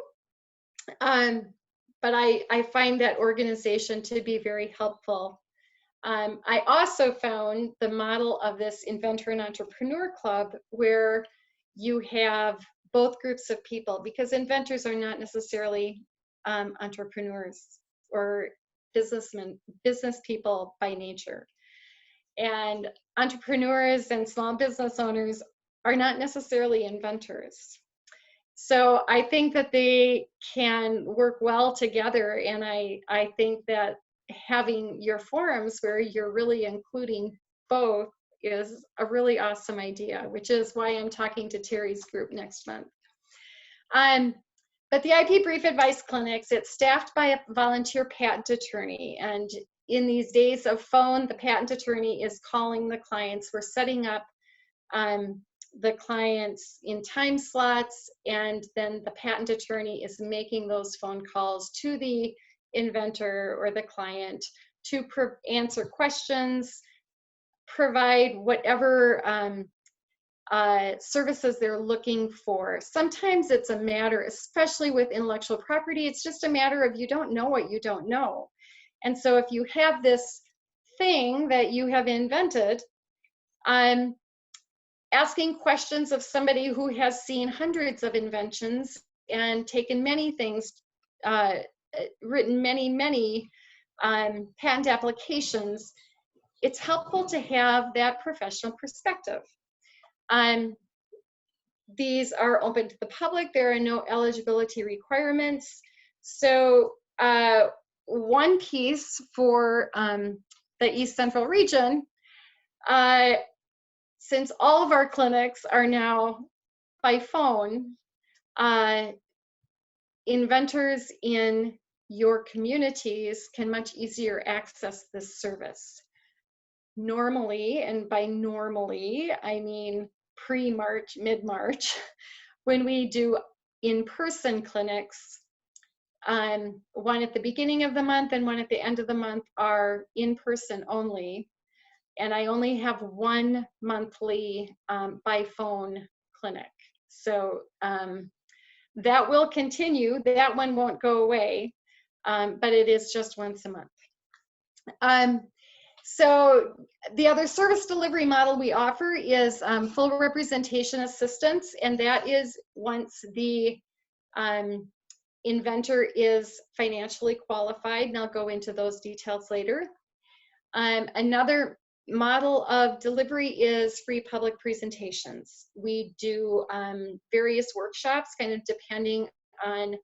But I find that organization to be very helpful. I also found the model of this Inventor and Entrepreneur Club, where you have both groups of people, because inventors are not necessarily entrepreneurs or business people by nature. And entrepreneurs and small business owners are not necessarily inventors. So I think that they can work well together, and I think that having your forums where you're really including both is a really awesome idea, which is why I'm talking to Terry's group next month. But the IP Brief Advice Clinics, it's staffed by a volunteer patent attorney, and in these days of phone, the patent attorney is calling the clients. We're setting up the clients in time slots, and then the patent attorney is making those phone calls to the inventor or the client to answer questions, provide whatever services they're looking for. Sometimes it's a matter, especially with intellectual property, it's just a matter of you don't know what you don't know. And so if you have this thing that you have invented, asking questions of somebody who has seen hundreds of inventions and taken many things, written many patent applications, it's helpful to have that professional perspective. These are open to the public. There are no eligibility requirements. So one piece for the East Central region, since all of our clinics are now by phone, inventors in your communities can much easier access this service. Normally, and by normally, I mean pre-March, mid-March, when we do in-person clinics, one at the beginning of the month and one at the end of the month are in-person only. And I only have one monthly by phone clinic. So that will continue. That one won't go away, but it is just once a month. So the other service delivery model we offer is full representation assistance, and that is once the inventor is financially qualified, and I'll go into those details later. Another model of delivery is free public presentations. We do various workshops, kind of depending on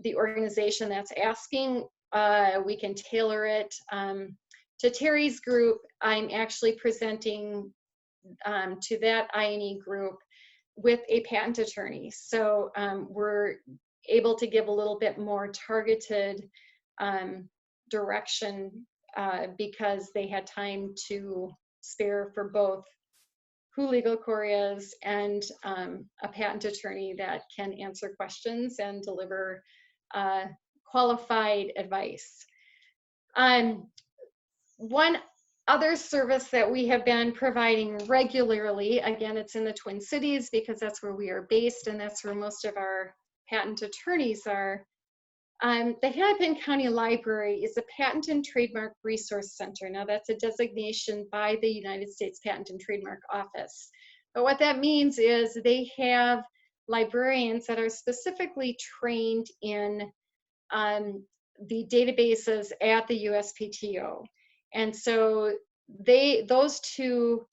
the organization that's asking. We can tailor it. To Terry's group, I'm actually presenting to that I&E group with a patent attorney. So we're able to give a little bit more targeted direction because they had time to spare for both who Legal Core is and a patent attorney that can answer questions and deliver qualified advice. One other service that we have been providing regularly, again, it's in the Twin Cities because that's where we are based and that's where most of our patent attorneys are. The Hennepin County Library is a Patent and Trademark Resource Center. Now that's a designation by the United States Patent and Trademark Office. But what that means is they have librarians that are specifically trained in the databases at the USPTO. And so those two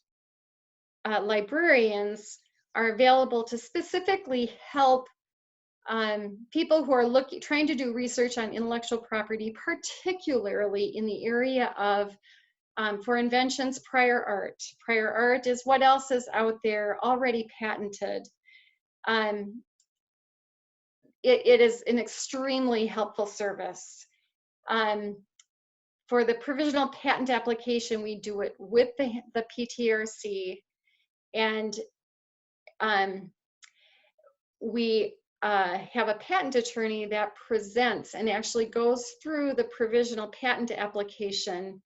librarians are available to specifically help people who are trying to do research on intellectual property, particularly in the area of, for inventions, prior art. Prior art is what else is out there already patented. It is an extremely helpful service. For the provisional patent application, we do it with the PTRC, and we have a patent attorney that presents and actually goes through the provisional patent application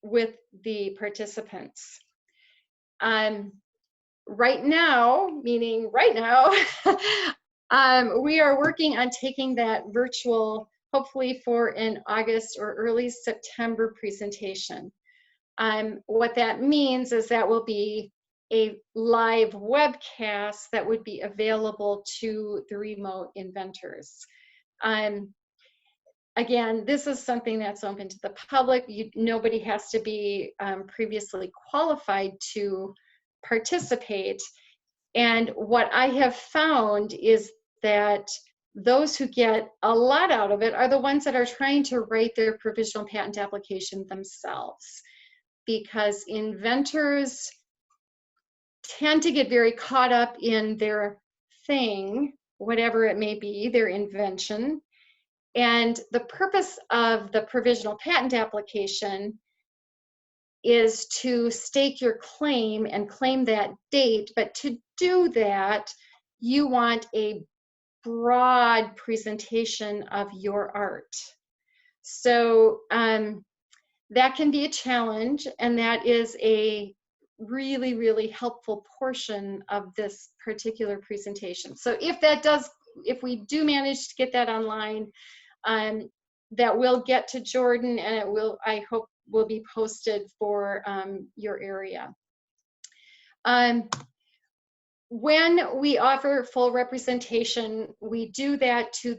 with the participants. Right now, meaning right now, we are working on taking that virtual, hopefully for an August or early September presentation. What that means is that will be a live webcast that would be available to the remote inventors. Again, this is something that's open to the public. Nobody has to be previously qualified to participate. And what I have found is that those who get a lot out of it are the ones that are trying to write their provisional patent application themselves, because inventors tend to get very caught up in their thing, whatever it may be, their invention. And the purpose of the provisional patent application is to stake your claim and claim that date. But to do that, you want a broad presentation of your art. So that can be a challenge, and that is a really, really helpful portion of this particular presentation. So if we do manage to get that online, that will get to Jordan, and it will, I hope, will be posted for your area. When we offer full representation, we do that to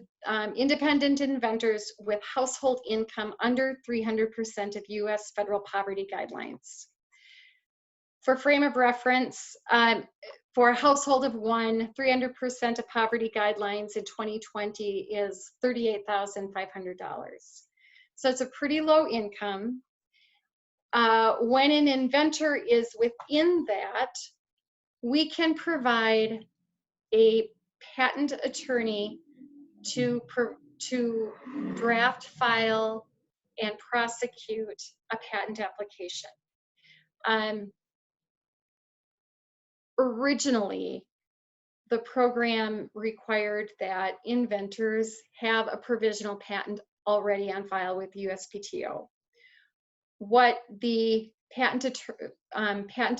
independent inventors with household income under 300% of US federal poverty guidelines. For frame of reference, for a household of one, 300% of poverty guidelines in 2020 is $38,500. So it's a pretty low income. When an inventor is within that, we can provide a patent attorney to draft, file, and prosecute a patent application. Originally, the program required that inventors have a provisional patent already on file with the USPTO. What the patent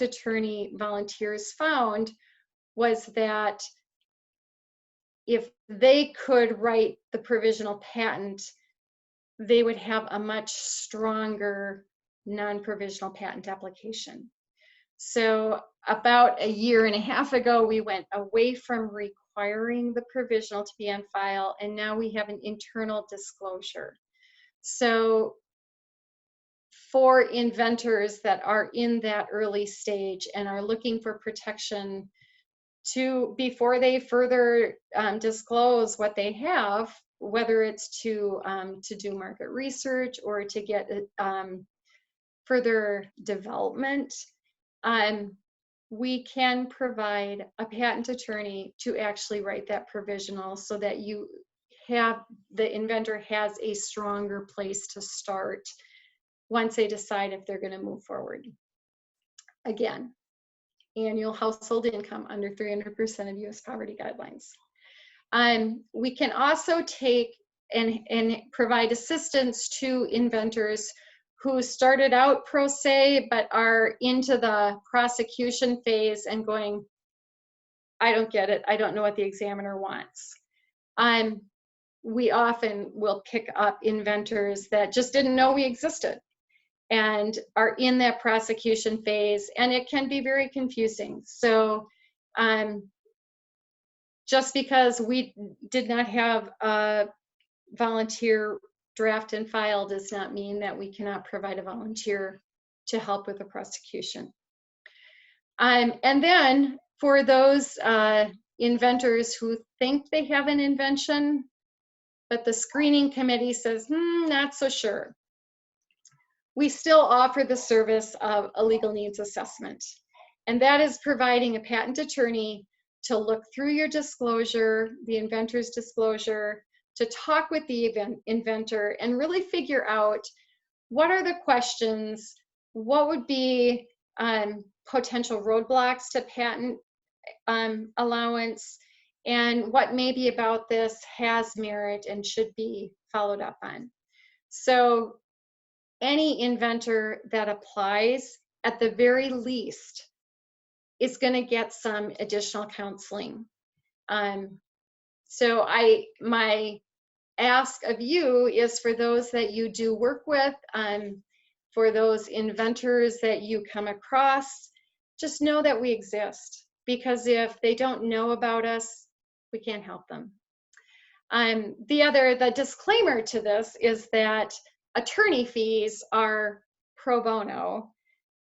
attorney volunteers found was that if they could write the provisional patent, they would have a much stronger non-provisional patent application. So about a year and a half ago, we went away from requiring the provisional to be on file, and now we have an internal disclosure. So for inventors that are in that early stage and are looking for protection before they further disclose what they have, whether it's to do market research or to get further development, we can provide a patent attorney to actually write that provisional so that the inventor has a stronger place to start once they decide if they're going to move forward. Again, annual household income under 300% of US poverty guidelines. We can also take and provide assistance to inventors who started out pro se but are into the prosecution phase and going, I don't get it, I don't know what the examiner wants. We often will pick up inventors that just didn't know we existed and are in that prosecution phase, and it can be very confusing. So just because we did not have a volunteer draft and file does not mean that we cannot provide a volunteer to help with the prosecution. And then for those inventors who think they have an invention, but the screening committee says, not so sure, we still offer the service of a legal needs assessment. And that is providing a patent attorney to look through your disclosure, the inventor's disclosure, to talk with the inventor and really figure out what are the questions, what would be potential roadblocks to patent allowance, and what maybe about this has merit and should be followed up on. So any inventor that applies, at the very least, is going to get some additional counseling. So my ask of you is for those that you do work with, for those inventors that you come across, just know that we exist, because if they don't know about us, we can't help them. The disclaimer to this is that attorney fees are pro bono,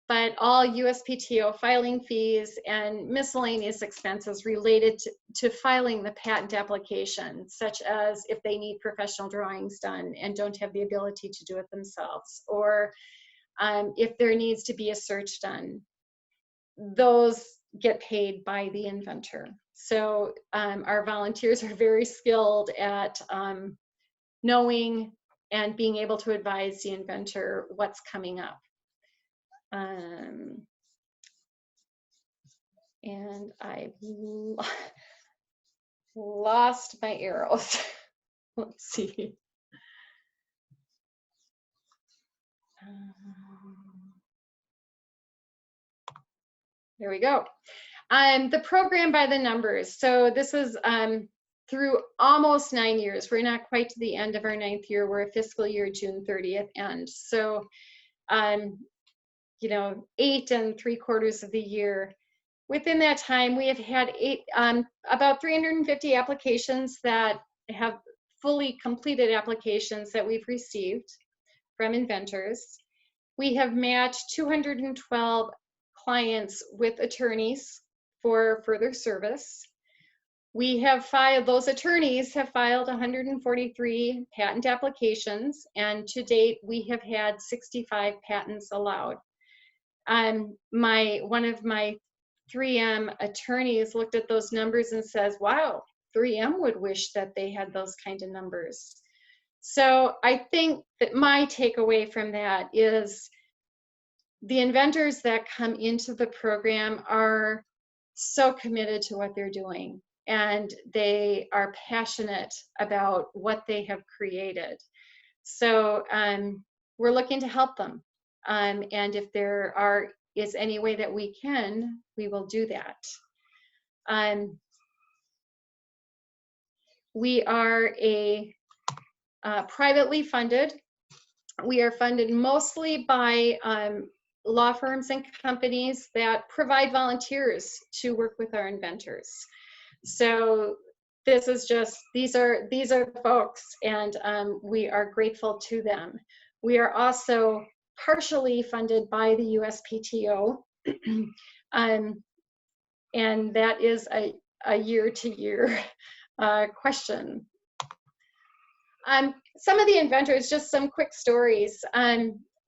but all USPTO filing fees and miscellaneous expenses related to filing the patent application, such as if they need professional drawings done and don't have the ability to do it themselves, or if there needs to be a search done, those get paid by the inventor. So our volunteers are very skilled at knowing and being able to advise the inventor what's coming up. And I lost my arrows. Let's see. There we go. The program by the numbers. So this is through almost 9 years. We're not quite to the end of our 9th year. We're a fiscal year June 30th end. So 8 3/4 of the year. Within that time, we have had about 350 applications that have fully completed applications that we've received from inventors. We have matched 212 clients with attorneys for further service. Those attorneys have filed 143 patent applications, and to date, we have had 65 patents allowed. One of my 3M attorneys looked at those numbers and says, wow, 3M would wish that they had those kind of numbers. So I think that my takeaway from that is the inventors that come into the program are so committed to what they're doing, and they are passionate about what they have created. So we're looking to help them. And if there is any way that we can, we will do that. We are privately funded. We are funded mostly by law firms and companies that provide volunteers to work with our inventors. So this is just, these are the folks, and we are grateful to them. We are also partially funded by the USPTO, and that is a year-to-year question. Some of the inventors, just some quick stories.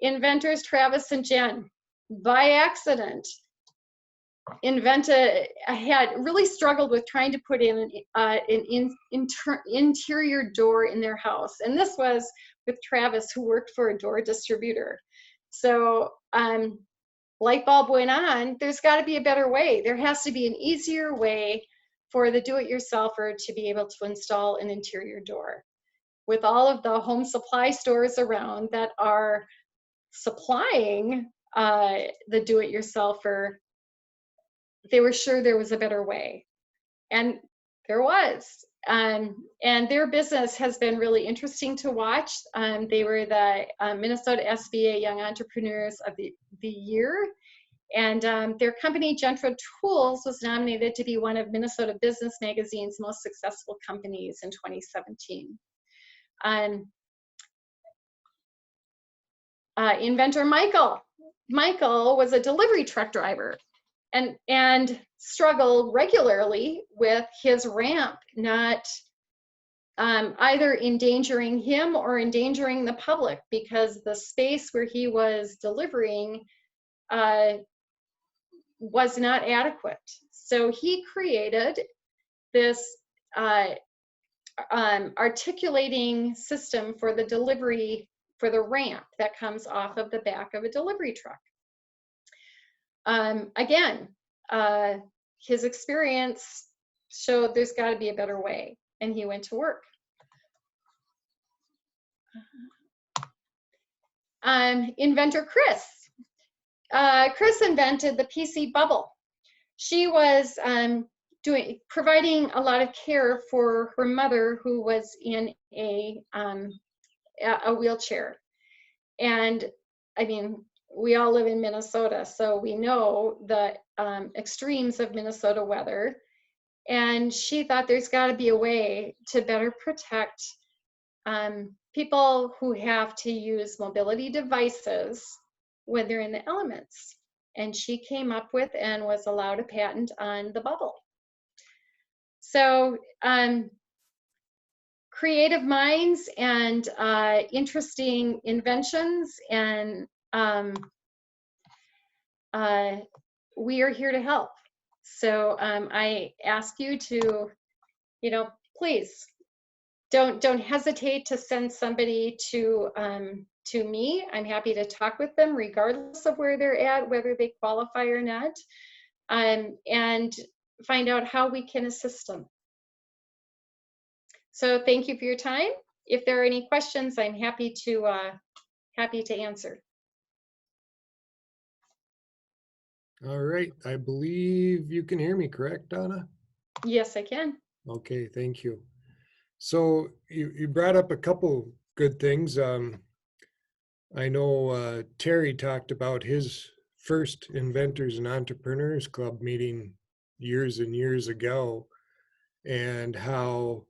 Inventors Travis and Jen, by accident, had really struggled with trying to put in an interior door in their house. And this was with Travis, who worked for a door distributor. So light bulb went on. There's got to be a better way. There has to be an easier way for the do-it-yourselfer to be able to install an interior door. With all of the home supply stores around that are supplying the do-it-yourselfer, they were sure there was a better way, and there was. And their business has been really interesting to watch. They were the Minnesota SBA Young Entrepreneurs of the Year, and their company, Gentro Tools, was nominated to be one of Minnesota Business Magazine's most successful companies in 2017. Inventor Michael was a delivery truck driver and struggled regularly with his ramp not either endangering him or endangering the public, because the space where he was delivering was not adequate. So he created this articulating system for the delivery, for the ramp that comes off of the back of a delivery truck. Again, his experience showed there's got to be a better way, and he went to work. Inventor Chris. Chris invented the PC bubble. She was providing a lot of care for her mother, who was in a wheelchair. And I mean, we all live in Minnesota, so we know the extremes of Minnesota weather. And she thought there's got to be a way to better protect people who have to use mobility devices when they're in the elements. And she came up with and was allowed a patent on the bubble. So creative minds and interesting inventions, and we are here to help. So I ask you to, please don't hesitate to send somebody to me. I'm happy to talk with them regardless of where they're at, whether they qualify or not, and find out how we can assist them. So thank you for your time. If there are any questions, I'm happy to answer. All right, I believe you can hear me, correct, Donna? Yes, I can. Okay, thank you. So you brought up a couple good things. I know Terry talked about his first Inventors and Entrepreneurs Club meeting years and years ago, and how,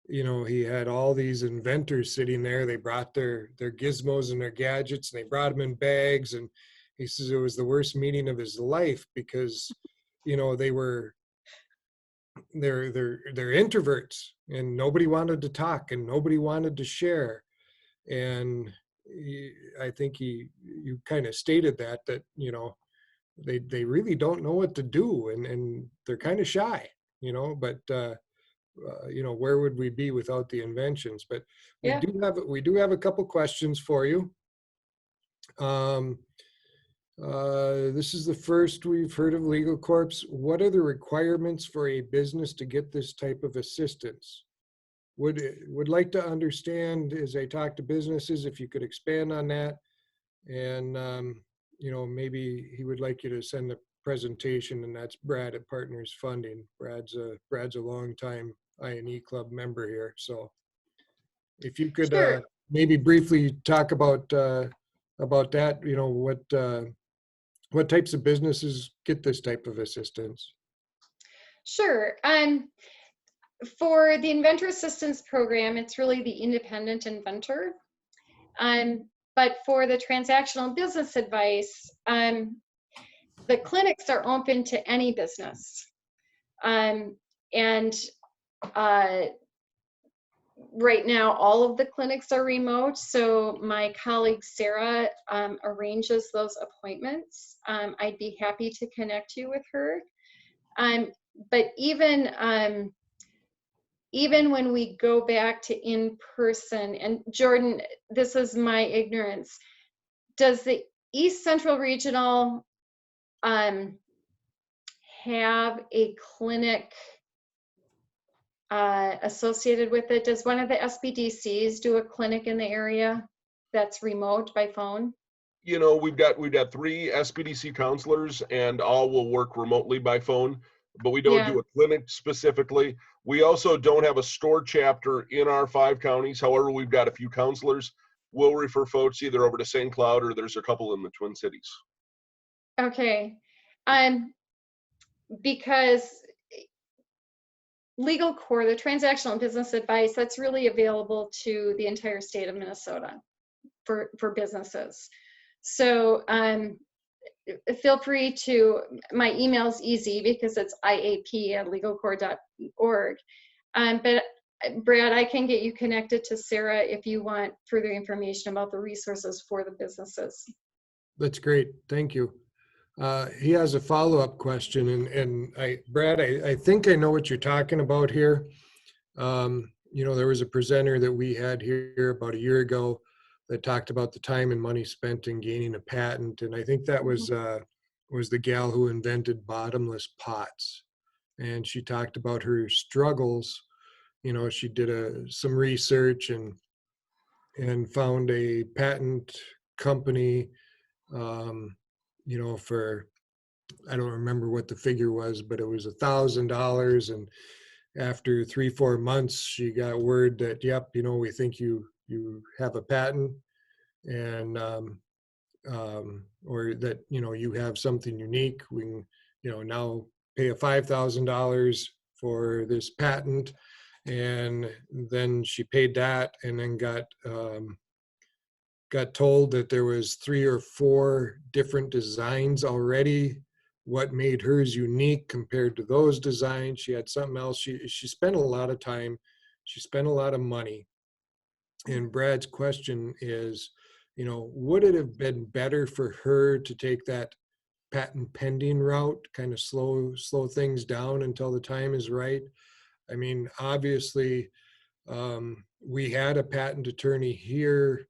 he had all these inventors sitting there. They brought their gizmos and their gadgets, and they brought them in bags, and He says it was the worst meeting of his life because, you know, they're introverts and nobody wanted to talk and nobody wanted to share. And I think you kind of stated that, you know, they really don't know what to do and they're kind of shy, you know, but you know, where would we be without the inventions? But Yeah. we do have a couple questions for you. This is the first we've heard of Legal Corps. What are the requirements for a business to get this type of assistance? Would like to understand as I talk to businesses, if you could expand on that. And, you know, maybe he would like you to send a presentation, and that's Brad at Partners Funding. Brad's a longtime I&E Club member here. So if you could Sure. maybe briefly talk about that, you know, what types of businesses get this type of assistance? Sure. For the Inventor Assistance Program, it's really the independent inventor. But for the transactional business advice, the clinics are open to any business. And right now, all of the clinics are remote. So my colleague Sarah arranges those appointments. I'd be happy to connect you with her. But even when we go back to in-person, and Jordan, this is my ignorance, does the East Central Regional have a clinic associated with it? Does one of the SBDCs do a clinic in the area that's remote by phone? You know, we've got 3 SBDC counselors and all will work remotely by phone, but we don't Yeah. do a clinic specifically. We also don't have a store chapter in our 5 counties. However, we've got a few counselors. We'll refer folks either over to St. Cloud or there's a couple in the Twin Cities. Okay. Because Legal Core, the transactional and business advice, that's really available to the entire state of Minnesota for businesses. So feel free to, my email's easy because it's iap@legalcore.org. But Brad, I can get you connected to Sarah if you want further information about the resources for the businesses. That's great. Thank you. He has a follow-up question, and Brad, I think I know what you're talking about here. You know, there was a presenter that we had here about a year ago that talked about the time and money spent in gaining a patent, and I think that was the gal who invented bottomless pots, and she talked about her struggles. You know, she did some research and found a patent company. You know, for, I don't remember what the figure was, but it was $1,000. And after 3-4 months, she got word that, yep, you know, we think you have a patent, and or that, you know, you have something unique. We can, you know, now pay a $5,000 for this patent. And then she paid that, and then got told that there was 3 or 4 different designs already. What made hers unique compared to those designs? She had something else. She spent a lot of time. She spent a lot of money. And Brad's question is, you know, would it have been better for her to take that patent pending route, kind of slow things down until the time is right? I mean, obviously, we had a patent attorney here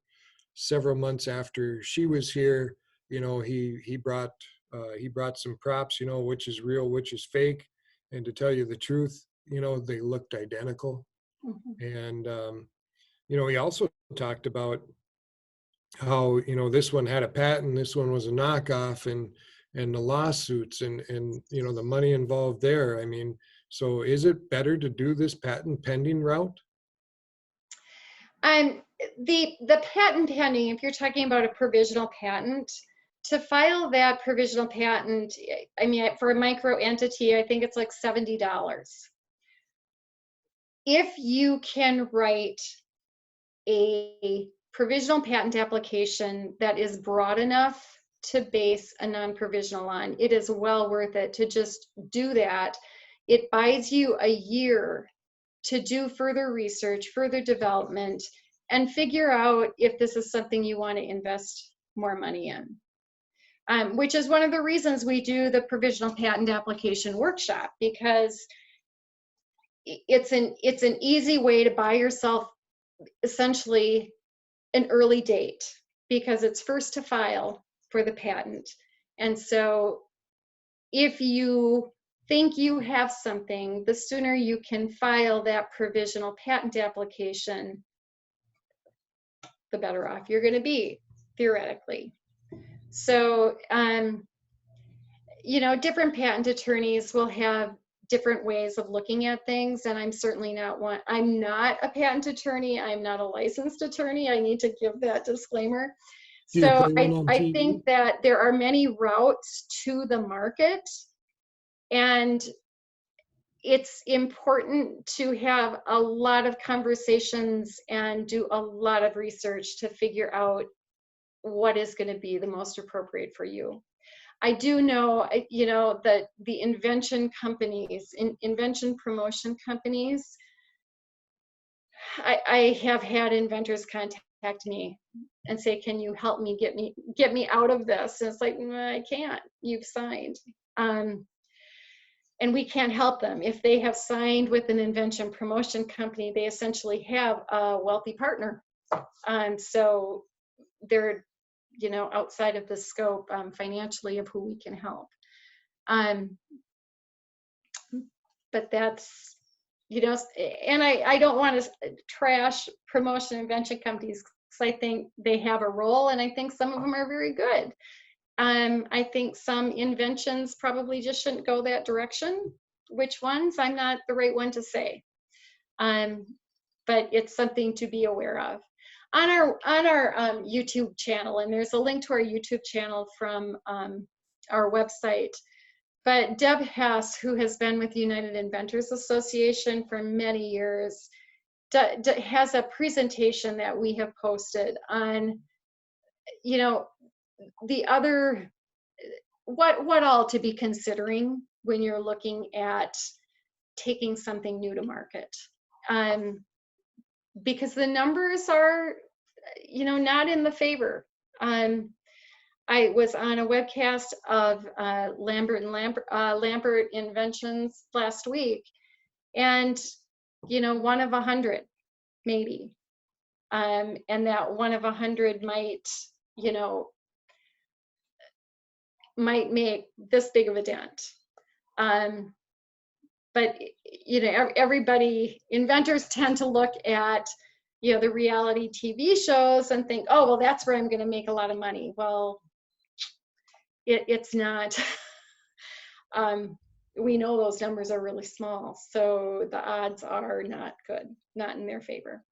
several months after she was here. You know, he brought some props, you know, which is real, which is fake. And to tell you the truth, you know, they looked identical. And, you know, he also talked about how, you know, this one had a patent, this one was a knockoff, and the lawsuits and, you know, the money involved there. I mean, so is it better to do this patent pending route? The patent pending, if you're talking about a provisional patent, to file that provisional patent, I mean, for a micro entity, I think it's like $70. If you can write a provisional patent application that is broad enough to base a non-provisional on. It is well worth it to just do that. It buys you a year to do further research, further development, and figure out if this is something you want to invest more money in. Which is one of the reasons we do the provisional patent application workshop, because it's an easy way to buy yourself essentially an early date, because it's first to file for the patent. And so if you think you have something, the sooner you can file that provisional patent application, the better off you're going to be, theoretically. So, you know, different patent attorneys will have different ways of looking at things, and I'm certainly not one. I'm not a patent attorney. I'm not a licensed attorney. I need to give that disclaimer. So I think that there are many routes to the market, and it's important to have a lot of conversations and do a lot of research to figure out what is going to be the most appropriate for you. I do know, you know, that the invention companies, invention promotion companies, I have had inventors contact me and say, can you help me get me out of this? And it's like, no, I can't, you've signed. And we can't help them. If they have signed with an invention promotion company, they essentially have a wealthy partner. So they're, you know, outside of the scope financially of who we can help. But that's, you know, and I don't want to trash promotion invention companies, because I think they have a role, and I think some of them are very good. I think some inventions probably just shouldn't go that direction. Which ones, I'm not the right one to say. But it's something to be aware of. On our YouTube channel, and there's a link to our YouTube channel from our website, but Deb Hess, who has been with the United Inventors Association for many years, has a presentation that we have posted on, you know, the other, what all to be considering when you're looking at taking something new to market. Because the numbers are, you know, not in the favor. I was on a webcast of Lambert Inventions last week, and, you know, 1 of 100, maybe. And that 1 of 100 might, you know, might make this big of a dent. But, you know, everybody, inventors tend to look at, you know, the reality TV shows and think, oh, well, that's where I'm going to make a lot of money. Well, it's not. We know those numbers are really small, so the odds are not good, not in their favor.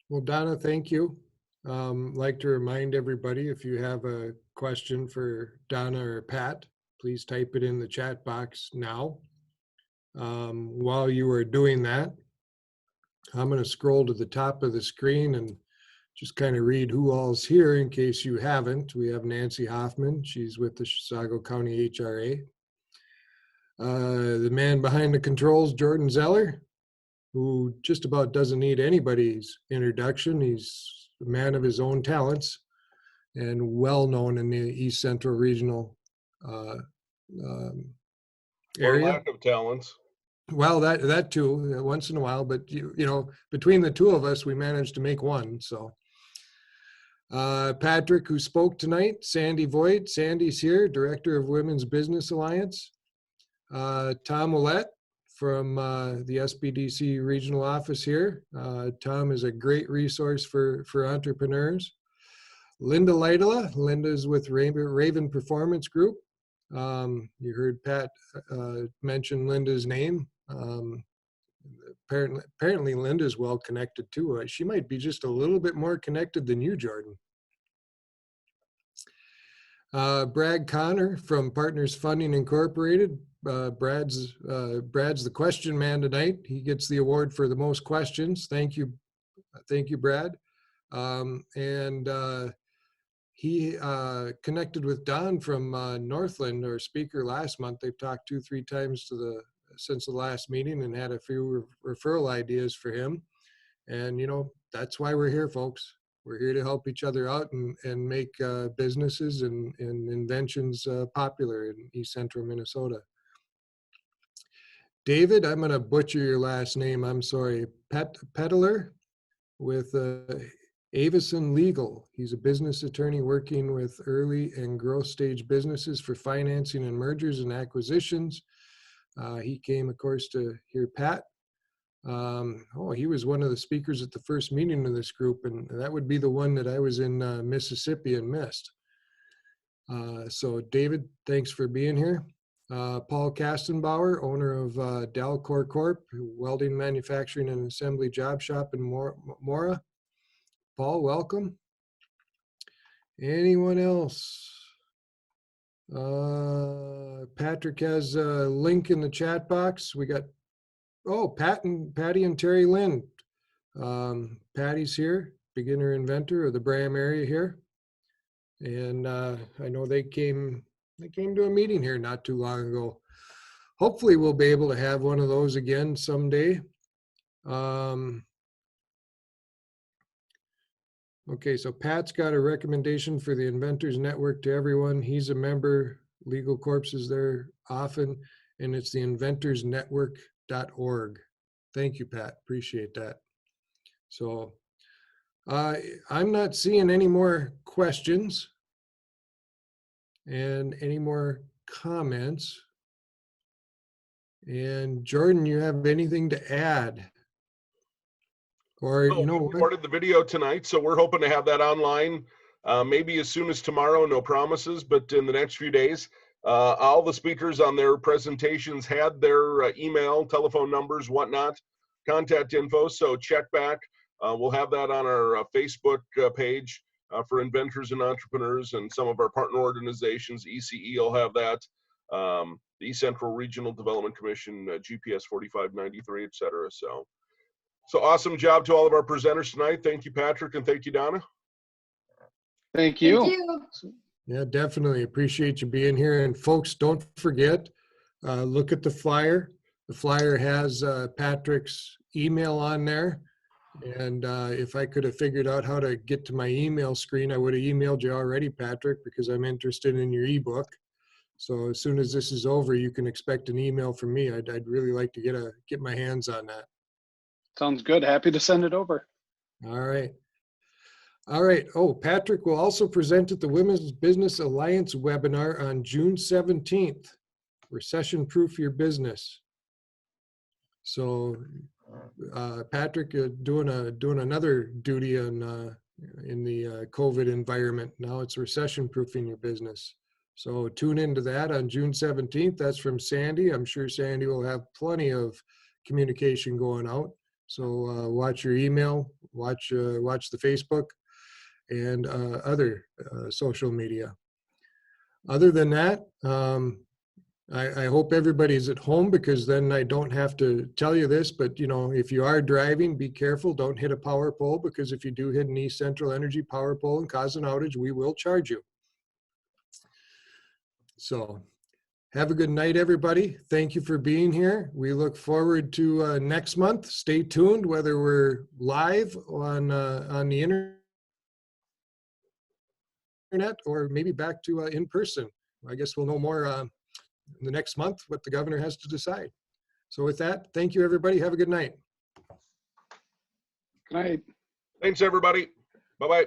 Well, Donna, thank you. Like to remind everybody, if you have a question for Donna or Pat, please type it in the chat box now. While you are doing that, I'm going to scroll to the top of the screen and just kind of read who all's here in case you haven't. We have Nancy Hoffman. She's with the Chisago County HRA. The man behind the controls, Jordan Zeller, who just about doesn't need anybody's introduction. He's a man of his own talents and well known in the East Central Regional area. Or lack of talents. Well, that too, once in a while, but you know, between the two of us, we managed to make one. So Patrick, who spoke tonight, Sandy Voigt, Sandy's here, Director of Women's Business Alliance. Tom Ouellette from the SBDC regional office here. Tom is a great resource for entrepreneurs. Linda Lytela, Linda's with Raven Performance Group. You heard Pat mention Linda's name. Apparently Linda's well connected too. She might be just a little bit more connected than you, Jordan. Brad Connor from Partners Funding Incorporated. Brad's the question man tonight. He gets the award for the most questions. Thank you, Brad. And he connected with Don from Northland, our speaker last month. They've talked 2-3 times since the last meeting and had a few referral ideas for him. And, you know, that's why we're here, folks. We're here to help each other out and make businesses and inventions popular in East Central Minnesota. David, I'm going to butcher your last name. I'm sorry. Peddler with Avison Legal. He's a business attorney working with early and growth stage businesses for financing and mergers and acquisitions. He came, of course, to hear Pat. He was one of the speakers at the first meeting of this group, and that would be the one that I was in Mississippi and missed. So David, thanks for being here. Paul Kastenbauer, owner of Dalcor Corp, welding, manufacturing, and assembly job shop in Mora. Paul, welcome. Anyone else? Patrick has a link in the chat box. We got, Patty and Terry Lynn. Patty's here, beginner inventor of the Bram area here. And I know they came to a meeting here not too long ago. Hopefully we'll be able to have one of those again someday. Okay, so Pat's got a recommendation for the Inventors Network to everyone. He's a member. Legal Corps is there often, and it's the inventorsnetwork.org. Thank you, Pat. Appreciate that. So I'm not seeing any more questions and any more comments. And Jordan, you have anything to add? Or, you know we what? recorded the video tonight, so we're hoping to have that online maybe as soon as tomorrow. No promises, but in the next few days. All the speakers on their presentations had their email, telephone numbers, whatnot, contact info. So check back. We'll have that on our Facebook page for inventors and entrepreneurs, and some of our partner organizations. ECE will have that. The East Central Regional Development Commission, GPS 4593, et cetera. So awesome job to all of our presenters tonight. Thank you, Patrick, and thank you, Donna. Thank you. Thank you. Yeah, definitely appreciate you being here. And folks, don't forget, look at the flyer. The flyer has Patrick's email on there. And if I could have figured out how to get to my email screen, I would have emailed you already, Patrick, because I'm interested in your ebook. So as soon as this is over, you can expect an email from me. I'd really like to get my hands on that. Sounds good. Happy to send it over. All right. All right. Oh, Patrick will also present at the Women's Business Alliance webinar on June 17th. Recession Proof Your Business. So Patrick doing another duty in the COVID environment. Now it's recession proofing your business. So tune into that on June 17th. That's from Sandy. I'm sure Sandy will have plenty of communication going out. So watch your email, watch the Facebook and other social media. Other than that, I hope everybody's at home, because then I don't have to tell you this, but you know, if you are driving, be careful. Don't hit a power pole, because if you do hit an East Central Energy power pole and cause an outage, we will charge you. So have a good night, everybody. Thank you for being here. We look forward to next month. Stay tuned, whether we're live on the internet or maybe back to in person. I guess we'll know more in the next month what the governor has to decide. So with that, thank you, everybody. Have a good night. Good night. Thanks, everybody. Bye-bye.